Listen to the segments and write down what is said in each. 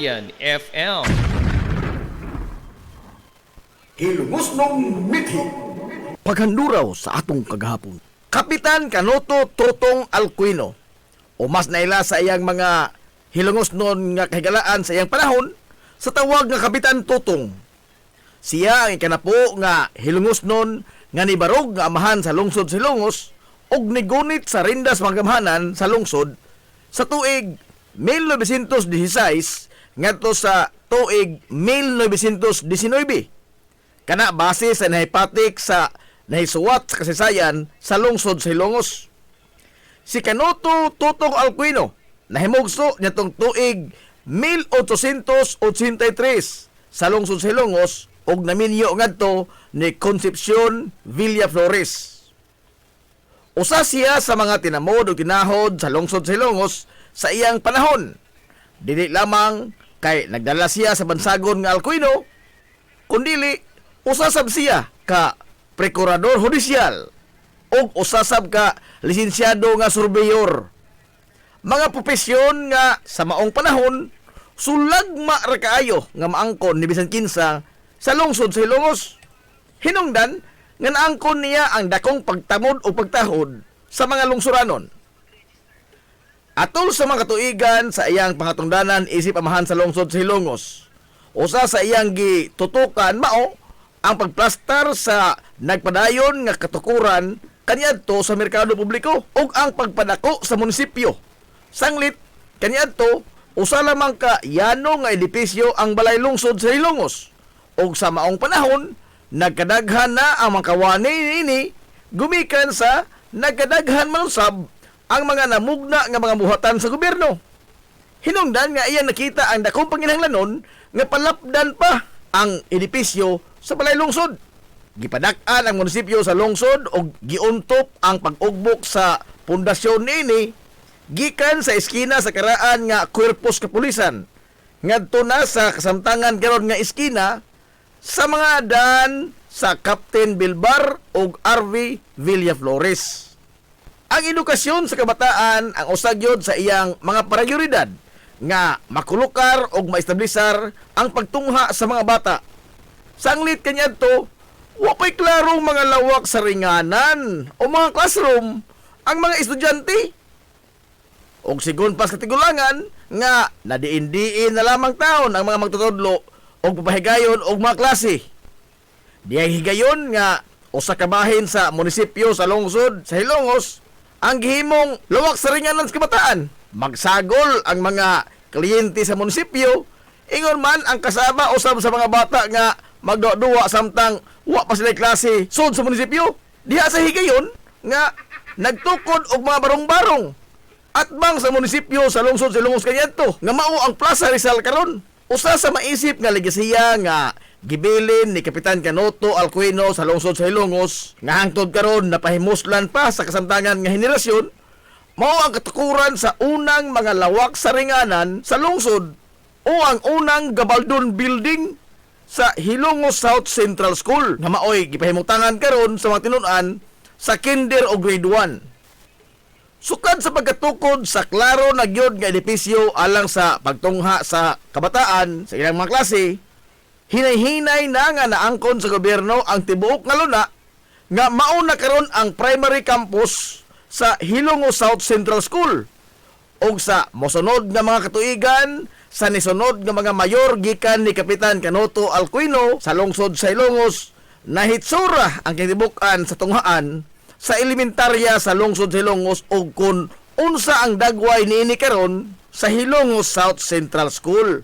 Guardian FM. Hilungos nung mithi. Paghanduraw sa atong kagahapon. Kapitan Canoto Totong Alcuino, o mas naila sa iyang mga hilungos nun nga kahigalaan sa iyang panahon, sa tawag nga Kapitan Totong. Siya ang ikanapo nga hilungos nun nga nibarog nga amahan sa lungsod Silongos og nigunit sa rindas panggamhanan sa lungsod sa tuig 1916 ngadto sa tuig 1919. Kana base sa nahipatik sa nahisuwat sa kasaysayan sa lungsod Silongos. Si Canoto Totong Alcuino nahimugso nitong tuig 1883 sa lungsod Silongos og naminyo ngadto ni Concepcion Villaflores. Usa siya sa mga tinamod o kinahod sa lungsod Silongos sa iyang panahon. Dili lamang kay nagdala siya sa bansagon nga Alcuino, kundili usasab siya ka prokurador hudisyal o usasab ka lisensyado nga surveyor. Mga propesyon nga sa maong panahon sulagma ra kaayo nga maangkon ni bisan kinsa sa lungsod sa Silongos. Hinungdan nga naangkon niya ang dakong pagtamod o pagtahod sa mga lungsuranon. Atol sa mga katuigan sa iyang pangatungdanan isip amahan sa lungsod sa Silongos, usa sa iyang gitutukan mao ang pagplastar sa nagpadayon nga katukuran kaniadto sa merkado publiko ug ang pagpadako sa munisipyo. Sanglit kaniadto usa lamang ka yano nga edipisyo ang balay lungsod sa Silongos ug sa maong panahon nagkadaghan na ang mga kawani ini gumikan sa nagkadaghan man usab ang mga namugna nga mga buhatan sa gobyerno. Hinungdan nga iyan nakita ang dakong panginahanglanon nga palapdan pa ang edipisyo sa balay lungsod. Gipadak-an ang munisipyo sa lungsod og giuntop ang pag-ugbok sa pundasyon niini gikan sa eskina sa karaan nga kuerpos kapulisan ngadto na sa kasamtangan karon nga eskina sa mga daan sa Captain Bilbar ug RV Villaflores. Ang edukasyon sa kabataan ang usagyod sa iyang mga prioridad nga makulukar ug maestablisar ang pagtungha sa mga bata. Sanglit kaniadto, wa pay klarong mga lawak sa ringanan o mga classroom ang mga estudyante. Og sigon pas katigulangan nga nadiin-diin na lamang taon ang mga magtutudlo og papahigayon og mga klase. Diyay higayon nga usa ka bahin sa munisipyo sa lungsod sa Silongos ang gihimong lawak sa ringanan sa kabataan. Magsagol ang mga kliyente sa munisipyo, ingon man ang kasama usab sa mga bata nga magduwa samtang wa pa sila klase sud sa munisipyo. Diha sa higayon nga nagtukod og mga barong-barong atbang sa munisipyo sa lungsod sa Silongos kaniadto nga mao ang Plaza Rizal karon. Usa sa maisip nga legasiya nga gibilin ni Kapitan Canoto Alcuino sa lungsod sa Silongos nga hangtod karon napahimuslan pa sa kasamtangan nga henerasyon mao ang katukuran sa unang mga lawak sa ringanan sa lungsod o ang unang gabaldon building sa Hilongos South Central School nga maoy gipahimutangan karon sa mga tinun-an sa kinder o grade 1. Sukad sa pagkatukod sa klaro na gyud nga edipisyo alang sa pagtungha sa kabataan sa ilang mga klase, hinay-hinay na nga naangkon sa gobyerno ang tibuok nga luna nga mauna karon ang primary campus sa Hilongos South Central School ug sa mosunod nga mga katuigan sa nisunod nga mga mayor gikan ni Kapitan Canoto Alcuino sa lungsod sa Silongos nahitsura ang kitibukan sa tunghaan sa elementarya sa lungsod sa Silongos ug kun unsa ang dagway niini karon sa Hilongos South Central School.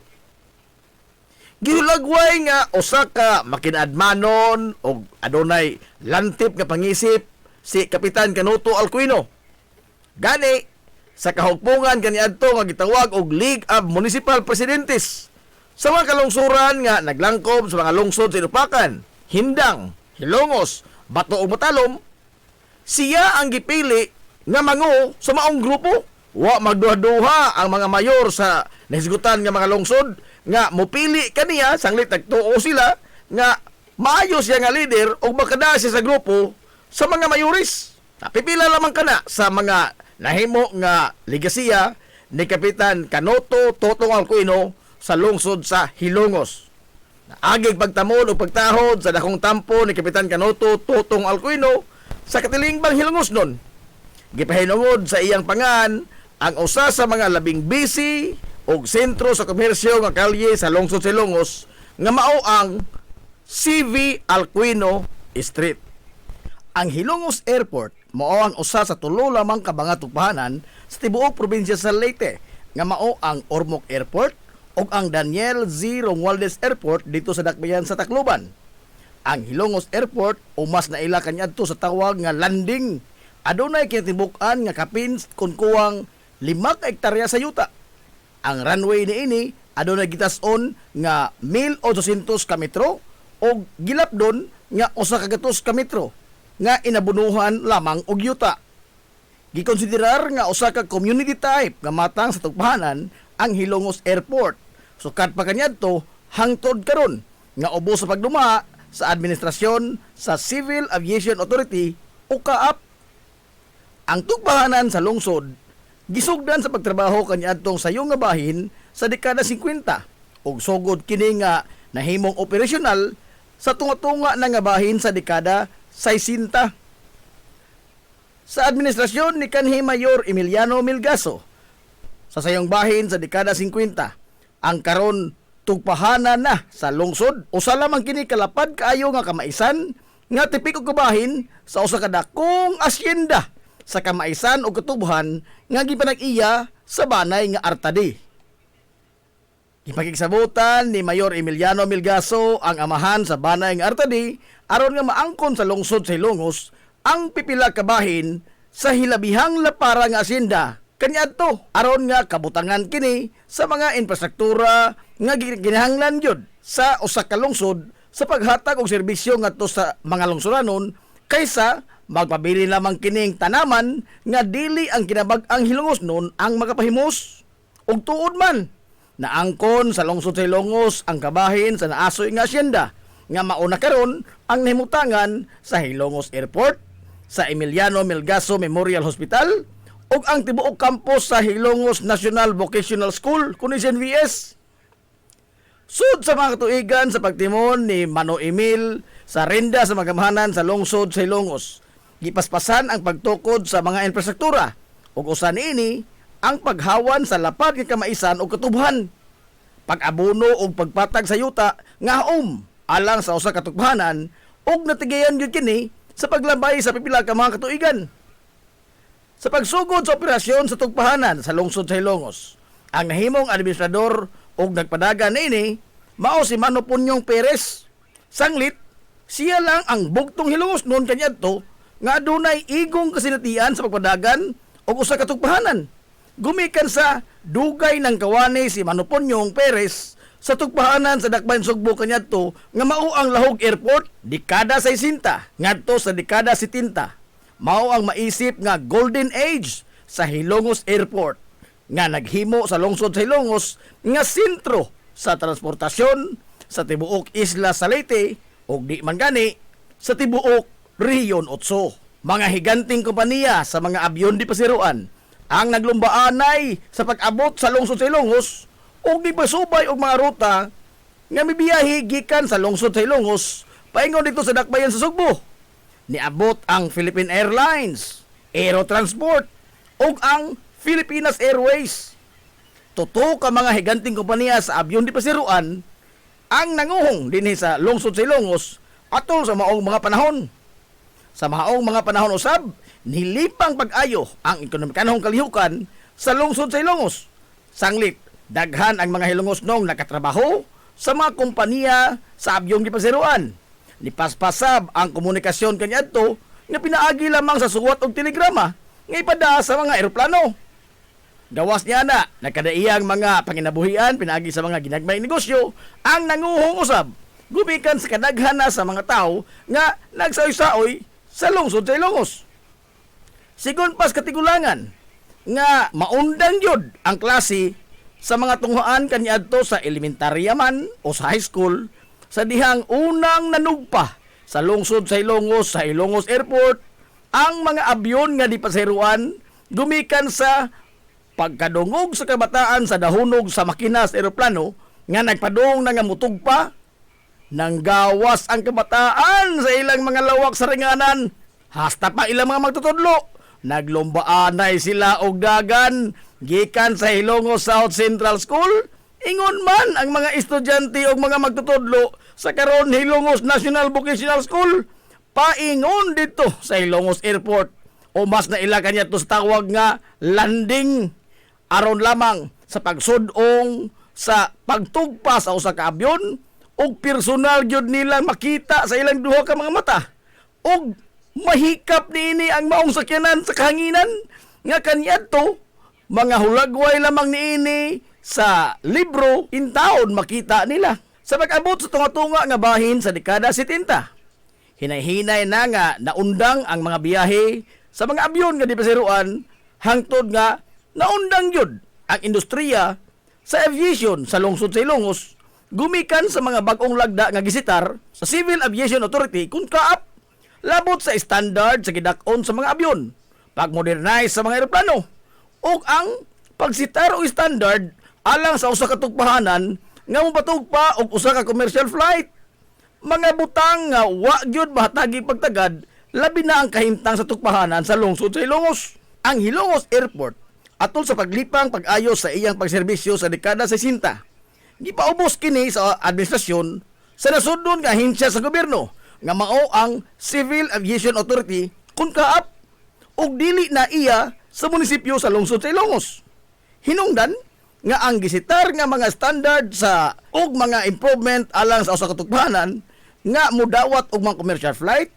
Gihulagway nga usa ka makinadmanon og adunay lantip nga pangisip si Kapitan Canoto Alcuino. Gani sa kahugpungan kaniadto nga gitawag og League of Municipal Presidentes sa mga kalungsuran nga naglangkob sa mga lungsod sa Inupakan, Hindang, Hilongos, Bato ug Matalom, siya ang gipili nga mangu sa maong grupo. Wa magduha-duha ang mga mayor sa nahisgutan nga mga lungsod nga mopili kaniya sanglit nagtuo sila nga maayo siya nga leader o makada siya sa grupo sa mga mayoris. Napipila lamang kana sa mga nahimo nga legasiya ni Kapitan Canoto Totong Alcuino sa lungsod sa Hilongos. Naagig pagtamod o pagtahod sa dakong tampo ni Kapitan Kanoto Totong Alcuino sa katilingbang Hilongos nun. Gipahinungod sa iyang pangan ang usa sa mga labing busy o sentro sa komersyo nga kalye sa lungsod sa Hilongos nga mao ang CV Alcuino Street. Ang Hilongos Airport mao ang usa sa tulo lamang ka mga tugpahanan sa tibuok probinsya sa Leyte nga mao ang Ormoc Airport ug ang Daniel Z. Romualdez Airport dito sa Dakbayan sa Tacloban. Ang Hilongos Airport o mas naila kaniadto sa tawag nga landing adunay kinatibuk-an nga kapin kun kuwang 5 ka hektarya sa yuta. Ang runway niini adunay gitas-on nga 1,800 ka metro o gilapdon nga 100 ka metro nga inabunuhan lamang og yuta. Gikonsiderar nga usa ka community type nga matang sa tugpahanan ang Hilongos Airport. Sukat pa kaniadto hangtod karon nga ubos sa pagduma sa administrasyon sa Civil Aviation Authority o CAAP. Ang tugpahanan sa lungsod gisugdan sa pagtrabaho kaniadtong sayo nga bahin sa dekada 50 ug sugod kini nga nahimong operasyonal sa tunga-tunga na nga bahin sa dekada 60. Sa administrasyon ni kanhi Mayor Emiliano Milgaso sa sayong bahin sa dekada 50 ang karon tugpahanan na sa lungsod usa lamang kini kalapad kaayo nga kamaisan nga tipik og kabahin sa usa ka dakong asyenda sa kamaisan o katubuhan nga gipanag-iya sa banay nga Artadi. Ipakigsabutan ni Mayor Emiliano Milgaso ang amahan sa banay nga Artadi aron nga maangkon sa lungsod sa Hilongos ang pipila ka bahin sa hilabihang lapara nga asyenda kaniadto aron nga kabutangan kini sa mga infrastruktura nga ginahanglan gyud sa usa ka lungsod sa paghatag og serbisyo ngadto sa mga lungsuranon kaysa magpabili lamang kining tanaman nga dili ang kinabag-ang Hilongos nun ang makapahimos. Ug tuod man, naangkon sa lungsod sa Hilongos ang kabahin sa naasoy nga asyenda nga mauna karon ang nahimutangan sa Hilongos Airport, sa Emiliano Milgaso Memorial Hospital, ug ang tibuok campus sa Hilongos National Vocational School, kunis NVS. Sud sa mga katuigan sa pagtimon ni Mano Emil sa renda sa magamahanan sa lungsod sa Hilongos, gipaspasan ang pagtukod sa mga infrastruktura ug usa niini ang paghawan sa lapad nga kamaisan ug katubhan, pag-abono ug pagpatag sa yuta nga alang sa usa ka tugpahanan ug natigayan gyud kini sa paglabay sa pipila ka mga katuigan. Sa pagsugod sa operasyon sa tugpahanan sa lungsod sa Hilongos, ang nahimong administrador ug nagpadaga niini mao si Mano Punyong Perez. Sanglit, siya lang ang bugtong Hilongos noon kaniadto nga adunay igong kasinatian sa pagpadagan o usa ka tugpahanan. Gumikan sa dugay ng kawani si Mano Punyong Perez sa tugpahanan sa Dakbayan Sugbo kaniadto nga mao ang Lahog Airport dekada 60 ngadto sa dekada 70. Mao ang maisip nga golden age sa Hilongos Airport nga naghimo sa lungsod sa Hilongos nga sentro sa transportasyon sa tibuok isla sa Leyte ug di man gani sa tibuok Rehiyon 8. Mga higanting kompanya sa mga abyon di pasiruan ang naglumbaanay sa pag-abot sa lungsod sa Hilongos ug gipasubay og mga ruta nga mibiyahe gikan sa lungsod sa Hilongos paingon dito sa Dakbayan sa Sugbo. Niabot ang Philippine Airlines, Aerotransport ug ang Filipinas Airways. Tuto ka mga higanting kompanya sa abyon di pasiruan ang nanguhong dinhi sa lungsod sa Hilongos atol sa maong mga panahon. Sa maong mga panahon usab, nilipang pag-ayo ang ekonomikanhong kalihukan sa lungsod sa Hilongos. Sanglit, daghan ang mga Hilongos nong nakatrabaho sa mga kompanya sa abyong di pasiruan. Nipaspasab ang komunikasyon kaniadto nga pinaagi lamang sa suwat og telegrama nga ipada sa mga eroplano. Gawas niya na, nakadaiyang mga panginabuhian pinaagi sa mga ginagmay negosyo ang nanguhong usab. Gumikan sa kadaghan na sa mga tao nga nagsaoy-saoy sa lungsod sa Hilongos. Sigon pas katigulangan nga maundang yun ang klase sa mga tunghaan kaniadto sa elementarya man o sa high school sa dihang unang nanugpa sa lungsod sa Hilongos Airport ang mga abyon nga di pasiruan gumikan sa pagkadungog sa kabataan sa dahunog sa makina sa eroplano nga nagpadung na nga mutugpa nang gawas ang kabataan sa ilang mga lawak sa ringanan. Hasta pa ilang mga magtutudlo, naglumbaanay sila og dagan gikan sa Hilongos South Central School. Ingon man ang mga estudyante og mga magtutudlo sa karon Hilongos National Vocational School, paingon dito sa Hilongos Airport o mas na ila kanya to sa tawag nga landing aron lamang sa pagsudong sa pagtugpa sa usa ka abyon og personal gyud nila makita sa ilang duha ka mga mata og mahikap niini ang maong sakyanan sa kahanginan nga kaniadto mga hulagway lamang niini sa libro in taon makita nila. Sa pag-abot sa tunga-tunga nga bahin sa dekada 70, hinay-hinay na nga naundang ang mga biyahe sa mga abyon nga di pasiruan hangtod nga naundang yun ang industriya sa aviation sa lungsod sa Ilongos gumikan sa mga bagong lagda nga gisitar sa Civil Aviation Authority kung kaap labot sa standard sa gidak-on sa mga abyon, pag-modernize sa mga eroplano ug ang pagsitar o standard alang sa usa ka tugpahanan nga mopatugpa og usa ka commercial flight. Mga butang nga wa gyud mahatagi pagtagad labi na ang kahimtang sa tugpahanan sa lungsod sa Ilongos. Ang Hilongos Airport atol sa paglipang pag-ayos sa iyang pagserbisyo sa dekada 60, gipaubos kini sa administrasyon sa nasudnon nga ahensya sa gobyerno nga mao ang Civil Aviation Authority kun kaap og dili na iya sa munisipyo sa lungsod sa Ilongos. Hinungdan nga ang gisitar nga mga standard sa og mga improvement alang sa usa ka tugpahanan nga mudawat og mga commercial flight,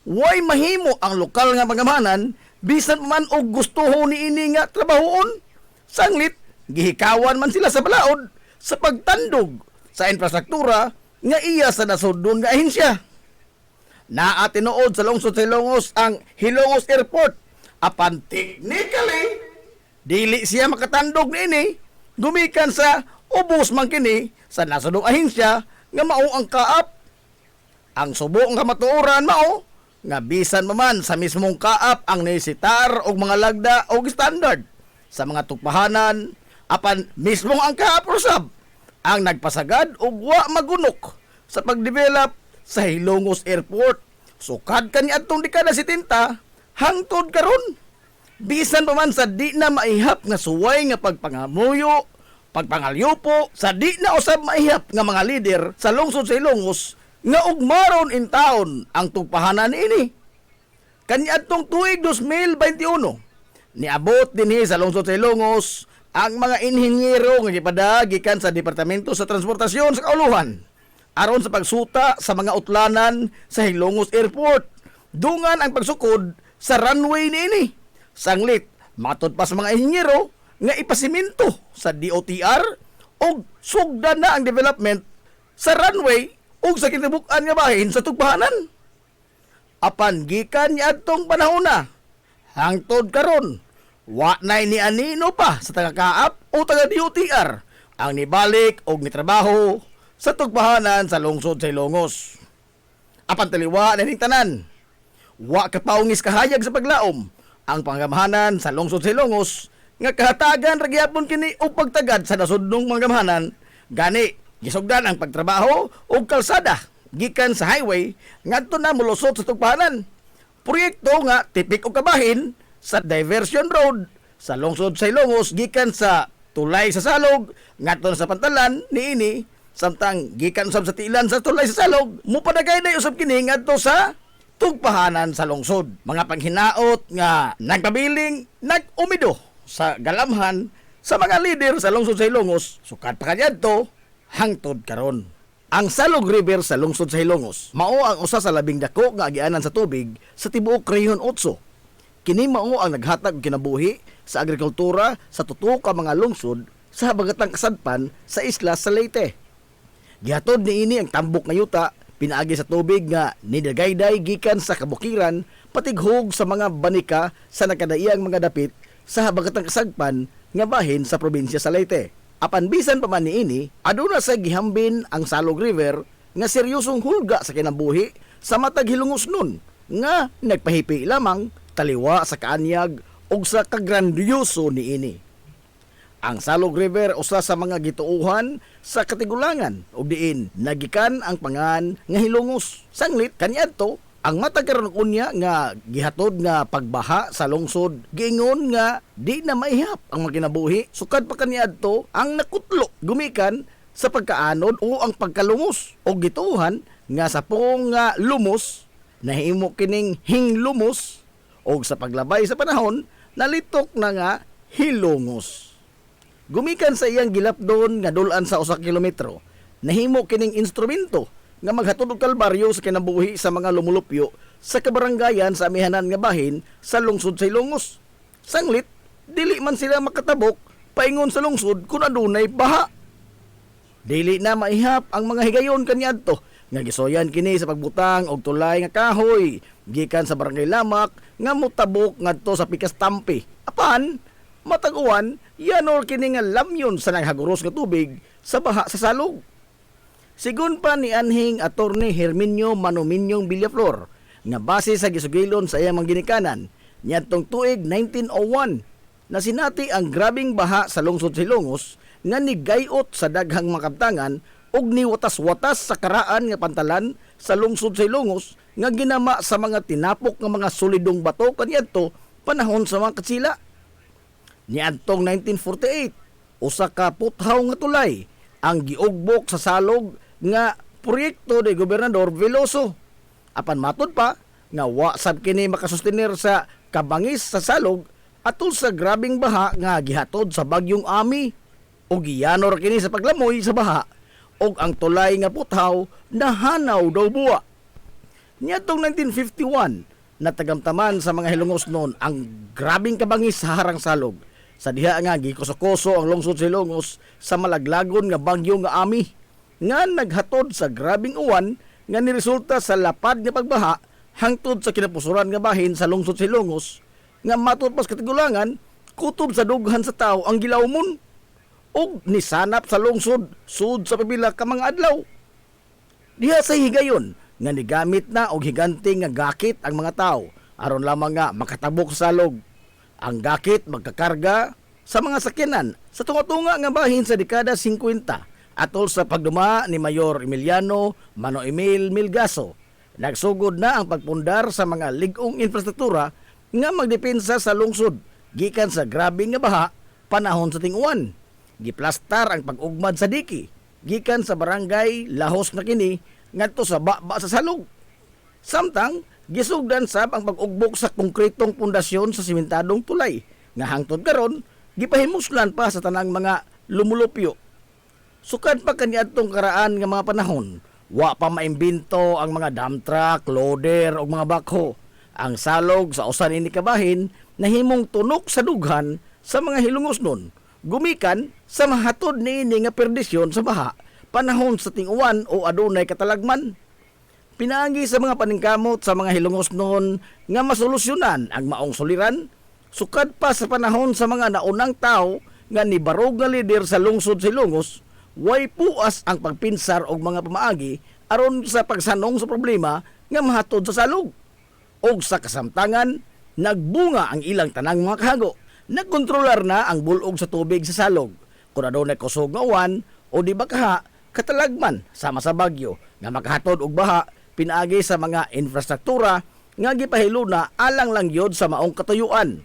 way mahimo ang lokal nga pangamahanan bisan man og gustuho niini nga trabahoon. Sanglit gihikawan man sila sa balaod sa pagtandog sa infrastruktura nga iya sa nasudnon nga ahensya. Naa tinuod sa lungsod sa Ilongos ang Hilongos Airport, apan technically dili siya makatandog niini gumikan sa ubos man kini sa nasudnong ahensya nga mao ang kaap. Ang subong nga matuoran mao nga bisan man sa mismong kaap ang nisitar og mga lagda og standard sa mga tugpahanan, apan mismong ang kaap usab ang nagpasagad og wa magunok sa pagdevelop sa Hilongos Airport. Sukad kaniadtong dekada 70 hangtod karon. Bisan pa man sa di na maihap nga suway nga pagpangamuyo, pagpangalyupo, sa di na usab maihap nga mga lider sa lungsod sa Ilongos nga ugmaron in taon ang tugpahanan ini. Kaniadtong tuig 2021, niabot dinhi sa lungsod sa Ilongos ang mga inhinyero nga gipada gikan sa Departamento sa Transportasyon sa Kauluhan aron sa pagsuta sa mga utlanan sa Hilongos Airport. Dungan ang pagsukod sa runway niini. Sanglit matod pa sa mga inhinyero nga ipasiminto sa DOTR og sugdan na ang development sa runway ug sa kinabukan nga bahin sa tugpahanan. Apan gikan niadtong panahon na hangtod karon wa nay ni anino pa sa taga-kaap o taga-DOTR ang nibalik og nitrabaho sa tugpahanan sa lungsod sa Ilongos. Apan taliwa na ning tanan, wa kapaungis kahayag sa paglaom ang pangamahanan sa lungsod sa Ilongos nga kahatagan ra gyapon kini og pagtagad sa nasudnong pangamahanan. Gani gisugdan ang pagtrabaho og kalsada gikan sa highway ngadto na molusot sa tugpahanan. Proyekto nga tipik og kabahin sa diversion road sa lungsod sa Ilongos gikan sa tulay sa Salog ngadto sa Pantalan niini, samtang gikan usab sa tiilan sa tulay sa Salog mopadagay na usab kini ngadto sa tugpahanan sa lungsod. Mga panghinaot nga nagpabiling nag-umido sa galamhan sa mga lider sa lungsod sa Ilongos sukad pa kaniadto hangtod karon. Ang Salog River sa lungsod sa Ilongos mao ang usa sa labing dako nga agianan sa tubig sa tibuok Rehiyon 8. Kini mao ang naghatag og kinabuhi sa agrikultura sa tuto ka mga lungsod sa habagatang kasadpan sa isla sa Leyte. Gihatod niini ang tambok nga yuta pinaagi sa tubig nga nidagayday gikan sa kabukiran patighog sa mga banika sa nakadaiyang mga dapit sa habagatang kasagpan nga bahin sa probinsya sa Leyte. Apan bisan pa man niini, aduna sa gihambin ang Salog River nga seryosong hulga sa kinabuhi sa matag Hilongos nun nga nagpahipi lamang taliwa sa kaanyag o sa kagrandyoso niini. Ang Salog River usa sa mga gituuhan sa Katigulangan ug diin nagikan ang pangan nga hilongos. Sanglit kaniadto ang matag karon unya nga gihatod nga pagbaha sa lungsod giingon nga di na maihap ang mga kinabuhi sukad pa kaniadto ang nakutlo gumikan sa pagkaanod o ang pagkalumos o gituuhan nga sa pong nga lumos nahimo kining hinglumos o sa paglabay sa panahon nalitok na nga hilongos. Gumikan sa iyang gilapdon nga dulan sa 1 kilometro, nahimo kining instrumento nga maghatod og kalbaryo sa kinabuhi sa mga lumulupyo sa kabaranggayan sa amihanan nga bahin sa lungsod sa Ilongos. Sanglit, dili man sila makatabok paingon sa lungsod kung adunay baha. Dili na maihap ang mga higayon kaniadto nga gisoyan kini sa pagbutang og tulay nga kahoy gikan sa barangay Lamak nga motabok ngadto sa Pikas Tampi. Apan matag-uwan yanor kini nga lamyon sa naghaguros nga tubig sa baha sa salog. Sigun pa ni anhing Attorney Herminio Manuminyong Villaflor nga base sa gisugilon sa iyang mga ginikanan niadtong tuig 1901 na sinati ang grabing baha sa lungsod Silongos nga nigayot sa daghang makabtangan ug niwatas-watas sa karaan nga pantalan sa lungsod Silongos nga ginama sa mga tinapok nga mga solidong bato kaniadto panahon sa mga katsila. Niadtong 1948 usa ka puthaw nga tulay ang giugbok sa salog nga proyekto ni Gobernador Veloso. Apan matud pa nga wa sab kini makasustenir sa kabangis sa salog atol sa grabing baha nga gihatod sa bagyong Ami o giyanor kini sa paglamoy sa baha og ang tulay nga puthaw nahanaw daw buwa. Niadtong 1951 natagamtaman sa mga Hilongos noon ang grabing kabangis sa harang salog. Sa diha nga gikuso-kuso ang lungsod sa Hilongos sa malaglagon nga bagyo nga Ami nga naghatod sa grabing uwan nga niresulta sa lapad nga pagbaha hangtod sa kinapusuran nga bahin sa lungsod sa Hilongos nga matud pas Katigulangan kutob sa dughan sa tawo ang gilawmon ug nisanap sa lungsod sud sa pipila ka mga adlaw. Diha sa higayon nga nigamit na og higanting nga gakit ang mga tawo aron lamang nga makatabok sa salog. Ang gakit magkakarga sa mga sakyanan sa tunga-tunga nga bahin sa dekada 50 atol sa pagduma ni Mayor Emiliano Mano Emil Milgaso. Nagsugod na ang pagpundar sa mga ligong infrastruktura nga magdepensa sa lungsod gikan sa grabe nga baha panahon sa ting-uwan. Giplastar ang pag-ugmad sa diki gikan sa barangay Lahos na kini ngadto sa baba sa salog. Samtang gisugdan sab ang pag-ugbok sa konkretong pundasyon sa simentadong tulay nga hangtod karon gipahimuslan pa sa tanang mga lumulupyo. Sukad pa kaniadtong karaan nga mga panahon, wa pa maimbento ang mga dump truck, loader o mga backhoe. Ang salog sa usan ini kabahin nahimong tunok sa dughan sa mga Hilongos nun. Gumikan sa mahatod niini nga perdisyon sa baha panahon sa ting-uwan o adunay katalagman. Pinaagi sa mga paningkamot sa mga Hilongos noon nga masolusyonan ang maong suliran, sukad pa sa panahon sa mga naunang tao nga nibarog nga lider sa lungsod sa Hilongos, way puas ang pagpinsar og mga pamaagi aron sa pagsanong sa problema nga mahatod sa salog. Og sa kasamtangan, nagbunga ang ilang tanang mga kahago. Nagkontrolar na ang bulog sa tubig sa salog. Kung adunay kusog nga uwan o di ba kaha, katalagman sama sa bagyo nga makahatod og baha pinaagi sa mga infrastruktura nga gipahilo na alang lang yod sa maong katuyuan.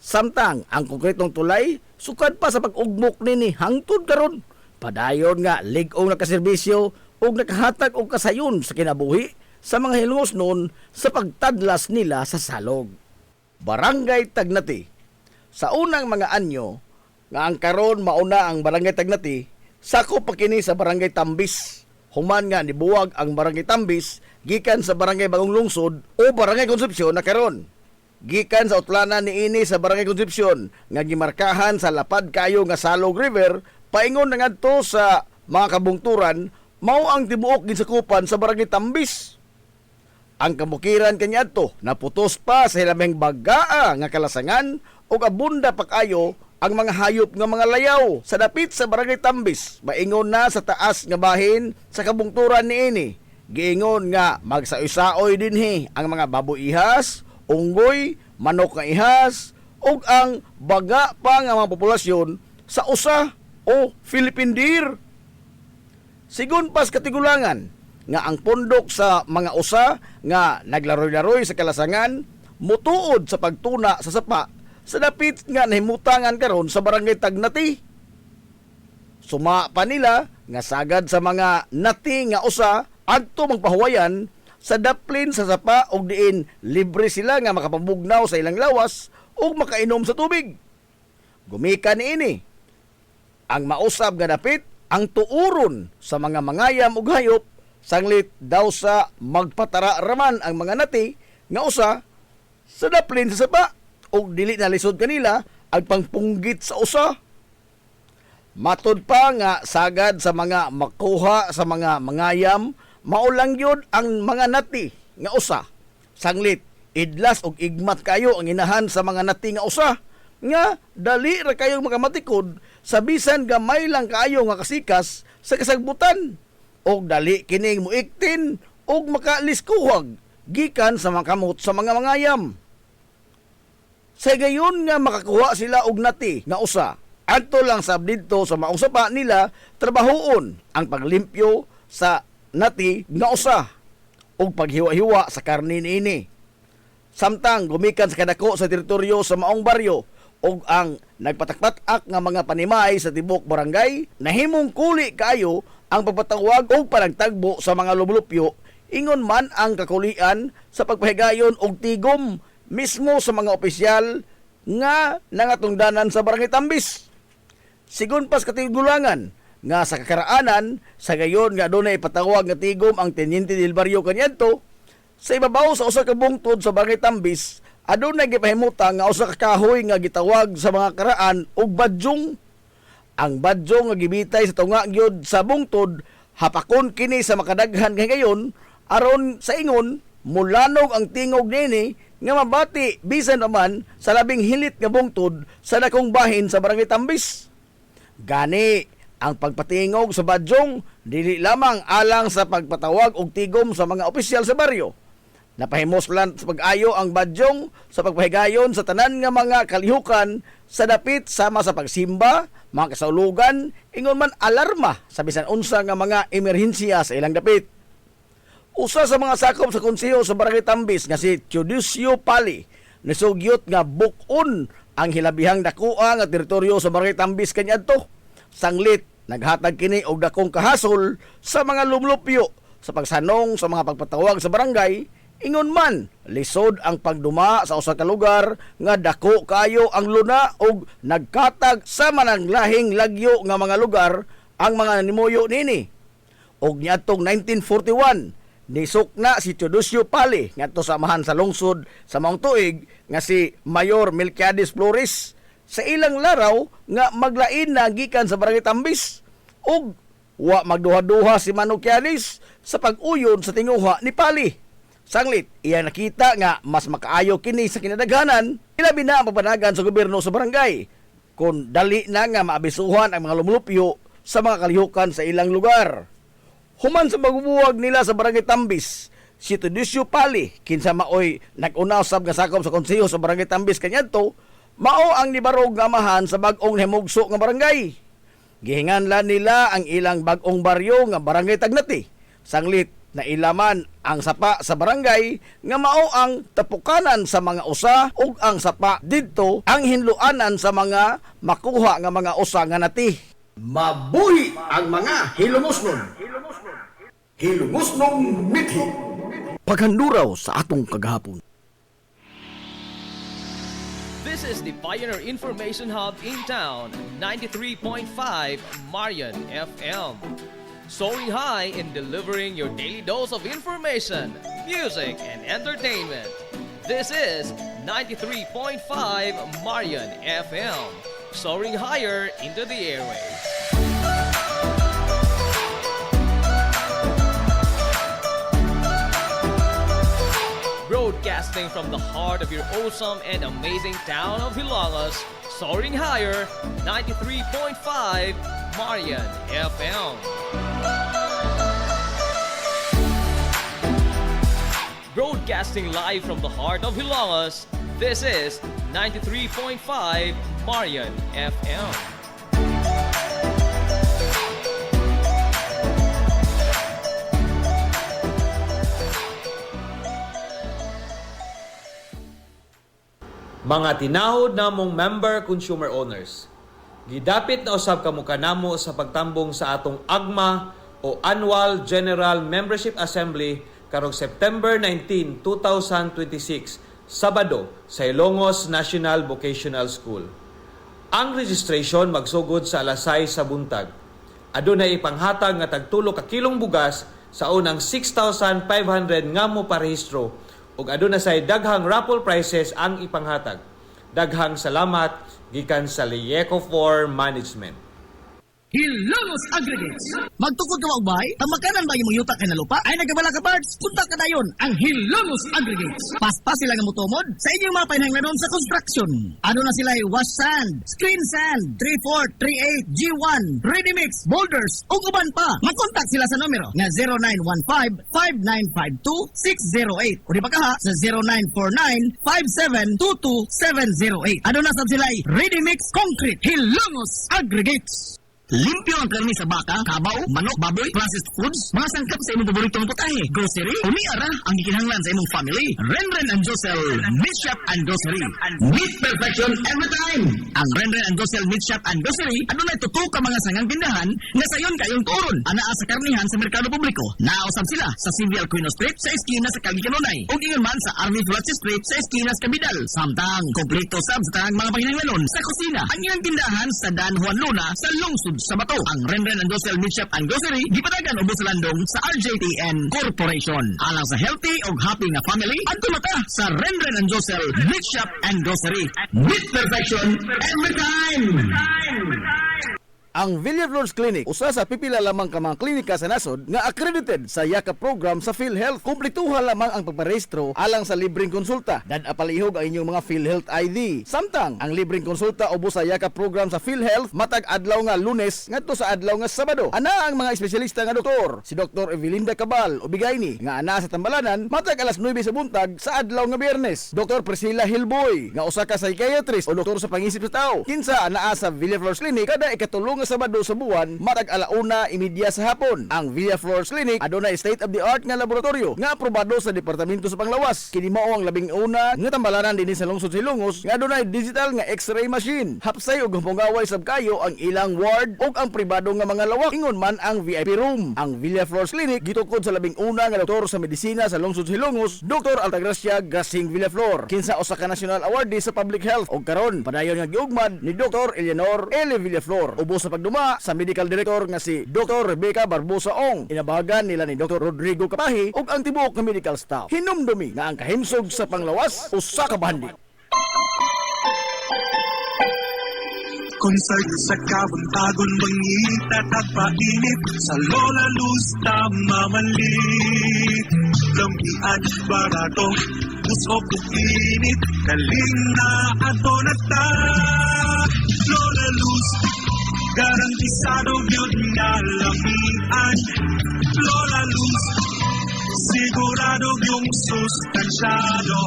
Samtang ang konkretong tulay sukad pa sa pag-ugmok nini hangtod karon. Padayon nga lig-ong nakaserbisyo ug nakahatag og kasayon sa kinabuhi sa mga Hilongos noon sa pagtadlas nila sa salog. Barangay Tagnati. Sa unang mga anyo nga ang karon mauna ang Barangay Tagnati, sakop pa kini sa Barangay Tambis. Human nga nibuwag ang Barangay Tambis gikan sa Barangay Bagong Lungsod o Barangay Concepcion na karon. Gikan sa utlanan niini sa Barangay Concepcion nga gimarkahan sa lapad kayo nga Salog River paingon na ngadto sa mga kabungturan mao ang tibuok gisakupan sa Barangay Tambis. Ang kabukiran kaniadto naputos pa sa hilameng bagaa nga kalasangan ug abunda pa kayo ang mga hayop nga mga layaw sa dapit sa Barangay Tambis. Maingon na sa taas nga bahin sa kabungturan niini. Giingon nga magsaoy-saoy dinhi ang mga baboy ihas, unggoy, manok nga ihas ug ang baga pa nga mga populasyon sa usa o Philippine Deer. Sigun pas katigulangan nga ang pundok sa mga usa nga naglaroy-laroy sa kalasangan mutuod sa pagtuna sa sapa sa dapit nga nahimutangan karon sa barangay Tagnati. Suma pa nila nga sagad sa mga nati nga usa adto magpahuwayan sa daplin sa sapa og diin libre sila nga makapamugnaw sa ilang lawas ug makainom sa tubig. Gumikan niini ang mausab nga dapit ang tuuron sa mga mangayam ug hayop sanglit daw sa magpatara raman ang mga nati nga usa sa daplin sa sapa ug dili na lisod kanila ang pangpunggit sa usa. Matod pa nga sagad sa mga makuha sa mga mangayam maulang yun ang mga nati nga usa. Sanglit idlas og igmat kayo ang inahan sa mga nati nga usa nga dali ra kayong makamatikod sa bisan gamay lang kayo nga kasikas sa kasagbutan og dali kining muiktin og makaliskuhag gikan sa mga kamot sa mga mangayam. Sa gayon nga makakuha sila og nati nga usa, adto lang sab didto sa maong sapa nila trabahoon ang paglimpyo sa nati nga usa ug paghiwa-hiwa sa karne niini. Samtang gumikan sa kadako sa teritoryo sa maong baryo ug ang nagpatak-patak nga mga panimay sa tibok barangay nahimong kuli kayo ang pagpatawag ug panagtagbo sa mga lumulupyo ingon man ang kakulian sa pagpahigayon og tigom mismo sa mga opisyal nga nangatungdanan sa barangay Tambis. Sigun pas katigulangan nga sa kakaraanan sa gayon nga dunay ipatawag nga tigom ang Teniente del Barrio kaniadto sa ibabaw sa usa ka bungtod sa barangay Tambis adunay gipahimutan nga usa ka kahoy nga gitawag sa mga karaan og badyong. Ang badyong nga gibitay sa tunga gyud sa bungtod hapakon kini sa makadaghan kay gayon aron sa ingon mulanog ang tingog nini nga mabati bisan naman sa labing hilit nga bungtod sa dakong bahin sa barangay Tambis. Gani ang pagpatingog sa badyong dili lamang alang sa pagpatawag og tigom sa mga opisyal sa baryo. Napahimos lang sa pag-ayo ang badyong sa pagpahigayon sa tanan nga mga kalihukan sa dapit sama sa pagsimba, mga kasaulugan, ingon man alarma sa bisan unsa nga mga emerhensiya sa ilang dapit. Usa sa mga sakop sa konseho sa barangay Tambis nga si Teodosio Pali nisugyot nga bukon ang hilabihang dakuha nga teritoryo sa barangay Tambis kaniadto. Sanglit naghatag kini og dakong kahasol sa mga lumlupyo sa pagsanong sa mga pagpatawag sa barangay. Ingon man lisod ang pagduma sa usa ka lugar nga dako kayo ang luna og nagkatag sa mananglahing lagyo nga mga lugar ang mga nimuyo nini. Og niadtong 1941 nisukna si Teodosio Pali ngadto sa amahan sa lungsod sa maong tuig nga si Mayor Melquiades Flores sa ilang laraw nga maglain na gikan sa barangay Tambis ug wa magduha-duha si Melquiades sa pag-uyon sa tinguha ni Pali. Sanglit iya nakita nga mas makaayo kini sa kinadaghanan ilabi na ang papanagan sa gobyerno sa barangay kun dali na nga maabisuhan ang mga lumulupyo sa mga kalihukan sa ilang lugar. Human sa magbubuwag nila sa barangay Tambis, si Teodosio Pali, kinsa maoy nag-unaw sab nga sakop sa konseho sa barangay Tambis kaniadto, mao ang nibarog nga amahan sa bag-ong himugso nga barangay. Gihinganlan nila ang ilang bag-ong baryo nga barangay Tagnati. Sanglit na ilaman ang sapa sa barangay nga mao ang tapukanan sa mga usa ug ang sapa didto ang hinluanan sa mga makuha nga mga usa nga nati. Mabuhi ang mga hilumosnon. Hilumosnong mithi. Paghanduraw sa atong kagahapon. This is the Pioneer Information Hub in town, 93.5 Marian FM. Soaring high in delivering your daily dose of information, music, and entertainment. This is 93.5 Marian FM. Soaring higher into the airwaves. Broadcasting from the heart of your awesome and amazing town of Hilangas, soaring higher, 93.5 Marian FM. Broadcasting live from the heart of Hilangas, this is 93.5 Marian FM. Mga tinahod namong member consumer owners, gidapit na usab kamo kanamo sa pagtambong sa atong AGMA o Annual General Membership Assembly karong September 19, 2026, Sabado sa Ilongos National Vocational School. Ang registration magsugod sa alas 6 sa buntag. Adunay ipanghatag nga tagtulo ka kilong bugas sa unang 6,500 nga mo parehistro ug aduna say daghang raffle prizes ang ipanghatag. Daghang salamat gikan sa Lieco for Management. Hilongos Aggregates. Magtukod ka magbay? Tamakanan ba yung yuta kay na lupa? Ay nagabala ka parts? Punta ka dayon ang Hilongos Aggregates. Paspas sila nga motomod sa inyong mga pinahanglanon sa construction. Ano na sila wash sand, screen sand, 3-4, 3-8, G1, ready mix, boulders, ug uban pa. Makontak sila sa numero nga 0915-5952-608 o di ba ka ha sa 0949-5722-708. Ano na sab sila ready mix concrete Hilongos Aggregates. Limpyo ang karni sa baka, kabaw, manok, baboy, processed foods, mga sangkap sa imong paboritong putahe, grocery, umiara ang gikinahanglan sa imong family. Renren and Josel Meat Shop and Grocery. Meat perfection every time. Ang Renren and Josel Meat Shop and Grocery, ano na tutok ka mga sangang tindahan na sayon kayong turon. Anaa sa karnihan sa merkado publiko. Nausab sila sa Civil Quino Street sa eskina sa Kagikanonay. O ingon man sa Army Flatch Street sa eskina sa Kabidal. Samtang, kompleto sab sa tanang mga panginahanglanon sa kusina. Ang ilang tindahan sa Dan Juan Luna sa Lungsod sa Bato. Ang Renren and Josel Meat Shop and Grocery gipadagan ubos sa landong sa RJTN Corporation. Alang sa healthy o happy na family, adto mata sa Renren and Josel Meat Shop and Grocery. Meat perfection every time. Ang Villaflores Clinic, usa sa pipila lamang ka mga klinika sa nasod nga accredited sa YAKA program sa PhilHealth. Kumpletuha lamang ang pagparehistro alang sa libreng konsulta. Dad apalihog ang inyong mga PhilHealth ID. Samtang ang libreng konsulta ubos sa YAKA program sa PhilHealth matag adlaw nga Lunes ngadto sa adlaw nga Sabado. Ana ang mga espesyalista nga doktor, si Dr. Evelinda Cabal Ubigayni nga ana sa Tambalanan matag alas 9 sa buntag sa adlaw nga Biyernes. Dr. Priscilla Hilboy nga usa ka psychiatrist o doktor sa pangisip sa tao. Kinsa anaa sa Villaflores Clinic kada ikatulong Sabado sa buwan matag alauna imidya sa hapon. Ang Villaflores Clinic adunay state of the art nga laboratorio nga aprobado sa Departamento sa Panglawas. Kini mao ang labing una nga tambalanan dinhi sa lungsod Silongos nga adunay digital nga X-ray machine. Hapsay ug humpungaway sab kayo ang ilang ward ug ang pribado nga mga lawak ingon man ang VIP room. Ang Villaflores Clinic gitukod sa labing una nga doktor sa medisina sa lungsod Silongos, Dr. Altagracia Gasing Villaflor. Kinsa usa ka national awardee sa public health ug karon padayon nga giugmad ni Dr. Eleanor L. Villaflor. Ubos sa pagduma sa medical director nga si Dr. Rebecca Barbosa Ong. Inabahagan nila ni Dr. Rodrigo Kapahi ug ang tibuok nga medical staff. Hinumdumi nga ang kahimsog sa panglawas usa ka bahandi. Concert sa kabuntagon mangita tagpainit sa Lola Luz mamalit lampian barato usok init kaling na ato na ta Lola Luz garantisado yun na lampian Lola Luz sigurado yung sustansyado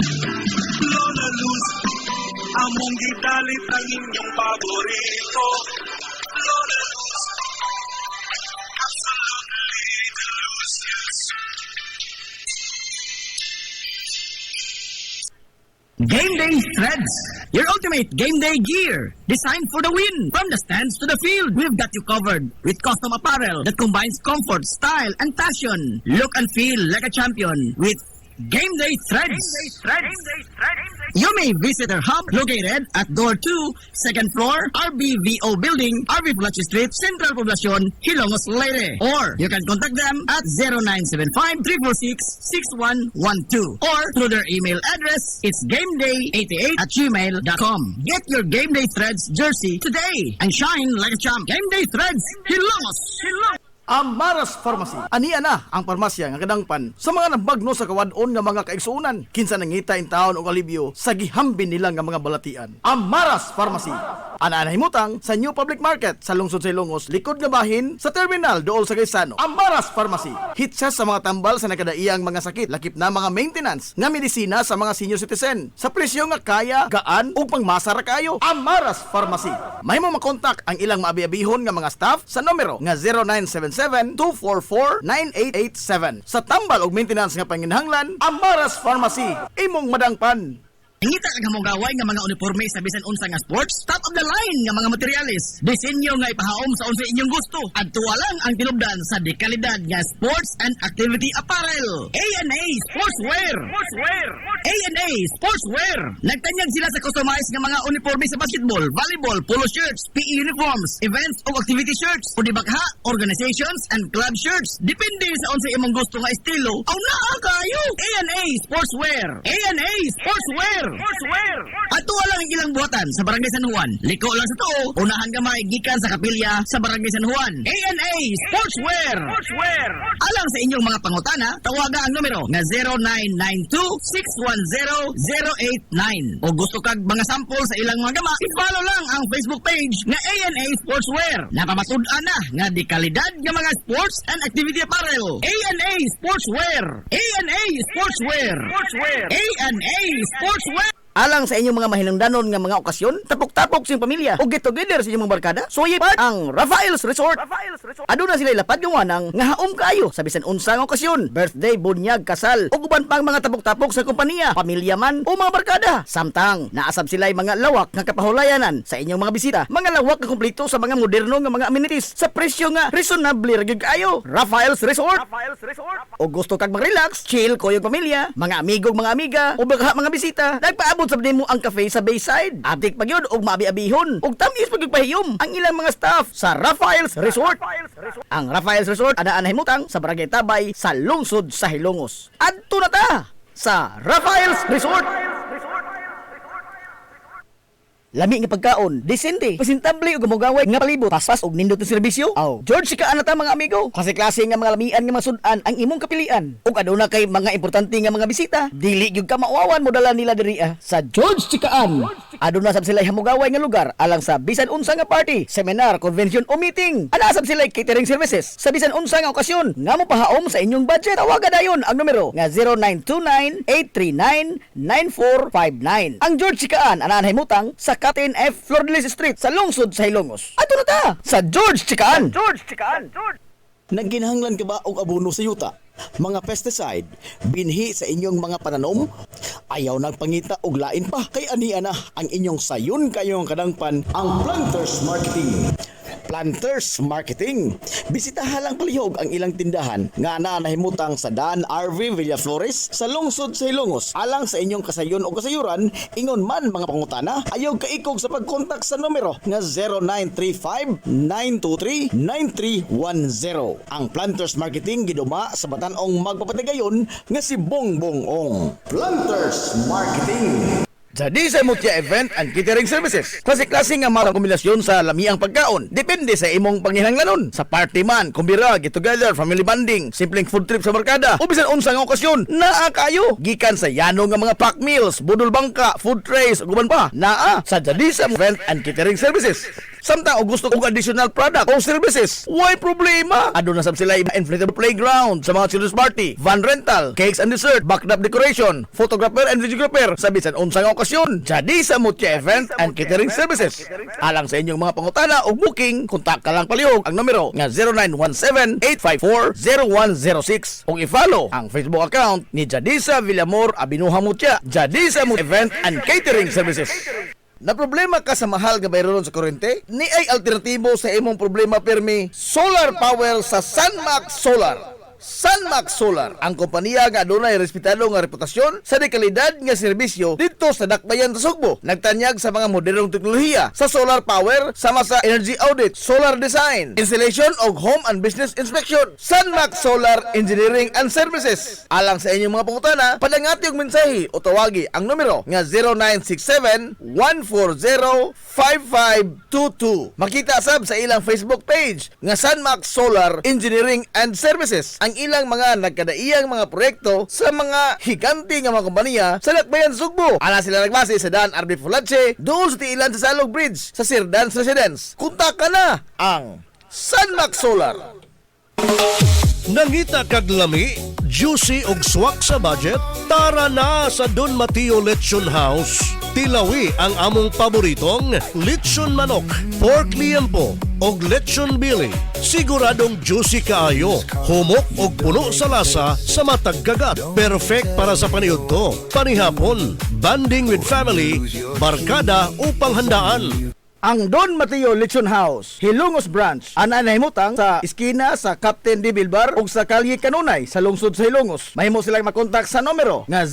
Lola Luz among gidalit ang inyong paborito Lola Luz absolutely delicious. Game Day Threads, your ultimate game day gear, designed for the win. From the stands to the field, we've got you covered with custom apparel that combines comfort, style, and passion. Look and feel like a champion with Game Day Threads. You may visit our hub located at Door 2, second floor, RBVO Building, RV Flatch Street, Central Poblacion, Hilongos, Leyte. Or you can contact them at 0975-346-6112 or through their email address, it's gameday88@gmail.com. Get your Game Day Threads jersey today and shine like a champ. Game Day Threads, Hilongos. Amaras Pharmacy. Ania na ang parmasya nga kadangpan sa mga nabagno sa kawadon nga mga kaigsuunan. Kinsa nangita in taon og alibyo sa gihambin nila nga mga balatian. Amaras Pharmacy. Ana himutang sa New Public Market sa lungsod sa Ilongos, likod nga bahin sa terminal dool sa Gaisano. Amaras Pharmacy. Hitsa sa mga tambal sa nakadaiyang mga sakit, lakip na mga maintenance nga medisina sa mga senior citizen. Sa presyo nga kaya, gaan ug pangmasara kayo. Amaras Pharmacy. Mahimo makontak ang ilang maabi-abihon nga mga staff sa numero nga 0977-244-9887. Sa tambal og maintenance nga panginahanglan, Amaras Pharmacy. Imong madangpan. Ingita ka mo gaway nga mga uniforme sa bisan unsa nga sports, top of the line nga mga materyales. Disenyo nga ipahaom sa unsa inyong gusto. Adtuwa lang ang tinubdan sa dekalidad nga sports and activity apparel. A&A Sportswear. A&A Sportswear. Nagtanyag sila sa customized nga mga uniforme sa basketball, volleyball, polo shirts, PE uniforms, events o activity shirts, o di bakha, organizations and club shirts. Depende sa unsa imong gusto nga estilo. Aw naa kayo. A&A Sportswear. A&A Sportswear. Adtuwa lang ang ilang buhatan sa Barangay San Juan. Liko lang sa tuo, unahan gamay gikan sa kapilya sa Barangay San Juan. A&A Sportswear. Alang sa inyong mga pangutana, tawaga ang numero nga 0992-610-089. O gusto kag mga sample sa ilang mga gama, i-follow lang ang Facebook page nga A&A Sportswear. Napamasud-an na nga di kalidad nga mga sports and activity apparel. A&A Sportswear. A&A Sportswear. A&A Sportswear. Alang sa inyong mga mahinungdanon nga mga okasyon, tapok-tapok sa inyong pamilya o get together sa inyong mga barkada, suway part ang Rafael's Resort. Aduna sila lapad yung wanang nga haom kayo sa bisan unsang okasyon, birthday, bunyag, kasal, o guban pang mga tapok-tapok sa kompanya, pamilya man o mga barkada. Samtang naasab sila mga lawak nga kapahulayanan sa inyong mga bisita, mga lawak nga kumpleto sa mga moderno nga mga amenities sa presyo nga reasonable ra gyud kayo. Rafael's Resort. O gusto kag mag-relax, chill ko yung pamilya, mga amigong mga amiga o baka mga bisita, nagpaabot sa mo ang cafe sa Bayside. Adik pa yun og maabi-abihon ug tamis pagpahiyom ang ilang mga staff sa Rafael's Resort. Ang Rafael's Resort anaan himutang sa Barangay Tabay sa lungsod sa Hilongos. Adto na ta sa Rafael's Resort. Lami nga pagkaon, desente, presentable ug gumugaway nga palibot, paspas ug nindot nga serbisyo. Aw, George ka ana ta mga amigo. Klase-klase nga mga lamian nga masud-an ang imong kapilian. Ug aduna kay mga importante nga mga bisita, dili gyud ka mauawan mo dala nila diri sa George Chikaan. Aduna sab sila hamugaway nga lugar alang sa bisan unsa nga party, seminar, convention o meeting. Ana sab sila catering services sa bisan unsa nga okasyon. Nga mo pahaom sa inyong budget. Tawagan dayon ang numero nga 0929-839-9459. Ang George Chikaan anaan himutang sa Catin F. Flordelis Street sa lungsod sa Hilongos. Ato na ta sa George Chikaan. Nagginahanglan ka ba og abono sa yuta? Mga pesticide, binhi sa inyong mga pananom? Ayaw nagpangita og lain pa kay ania na ang inyong sayon kayong kadangpan ang Planters Marketing. Planters Marketing. Bisitahan lang palihog ang ilang tindahan nga nahimutang sa Dan RV Villaflores sa lungsod sa Hilongos. Alang sa inyong kasayon o kasayuran, ingon man mga pangutana, ayaw kaikog sa pagkontak sa numero nga 0935-923-9310. Ang Planters Marketing giduma sa Batanong magpapatigayon nga si Bongbong Ong. Planters Marketing. Jadi sa Mutya Event and Catering Services. Klase-klase nga mga kombinasyon sa lamiang pagkaon. Depende sa imong panginahanglanon. Sa party man, kumbira, get together, family bonding, simpleng food trip sa barkada, o bisan unsa nga okasyon, naa kayo. Gikan sa yano nga mga pack meals, budol bangka, food trays, ug uban pa, naa sa Jadi sa Event and Catering Services. Samtang o gusto kong additional product o services, why problema? Aduna sab sila inflatable playground sa mga children's party, van rental, cakes and dessert, backdrop decoration, photographer and videographer sa bisan unsang okasyon. Jadi sa Mutya Event and Catering Services. Alang sa inyong mga pangutana o booking, kontak ka lang palihog ang numero nga 0917-854-0106 o i-follow ang Facebook account ni Jadisa Villamor Abinuha Mutya. Jadisa Mutya Event and Catering Services. Na problema ka sa mahal nga bayranon sa kuryente? Ni ay alternatibo sa imong problema permi, solar power sa Sunmax Solar. Sunmax Solar, ang kompanya nga adunay respetado nga reputasyon sa dekalidad nga serbisyo dito sa Dakbayan sa Sugbo. Nagtanyag sa mga modernong teknolohiya sa solar power sama sa energy audit, solar design, installation og home and business inspection. Sunmax Solar Engineering and Services. Alang sa inyong mga pangutana, padangati og mensahe o tawagi ang numero nga 0967-140-5522. Makita sab sa ilang Facebook page nga Sunmax Solar Engineering and Services. Ang ilang mga nagkadaiyang mga proyekto sa mga higanti nga mga kompanya sa Dakbayan Sugbo. Ana sila nagbase sa Dan RB Fulache, doon sa tiilan sa Salog Bridge sa Sirdans Residence. Kontak ka na ang Sunmax Solar. Nangita kag lami, juicy ug swak sa budget? Tara na sa Don Mateo Lechon House. Tilawi ang among paboritong lechon manok, pork liempo, og lechon bili. Siguradong juicy kaayo, humok og puno sa lasa sa matag kagat. Perfect para sa paniudto, panihapon, banding with family, barkada o panghandaan. Ang Don Mateo Lechon House, Hilongos Branch, ana nahimutang sa iskina sa Captain D. Bilbar ug sa Kalye Kanunay sa lungsod sa Hilongos. Mahimo silang makontak sa numero nga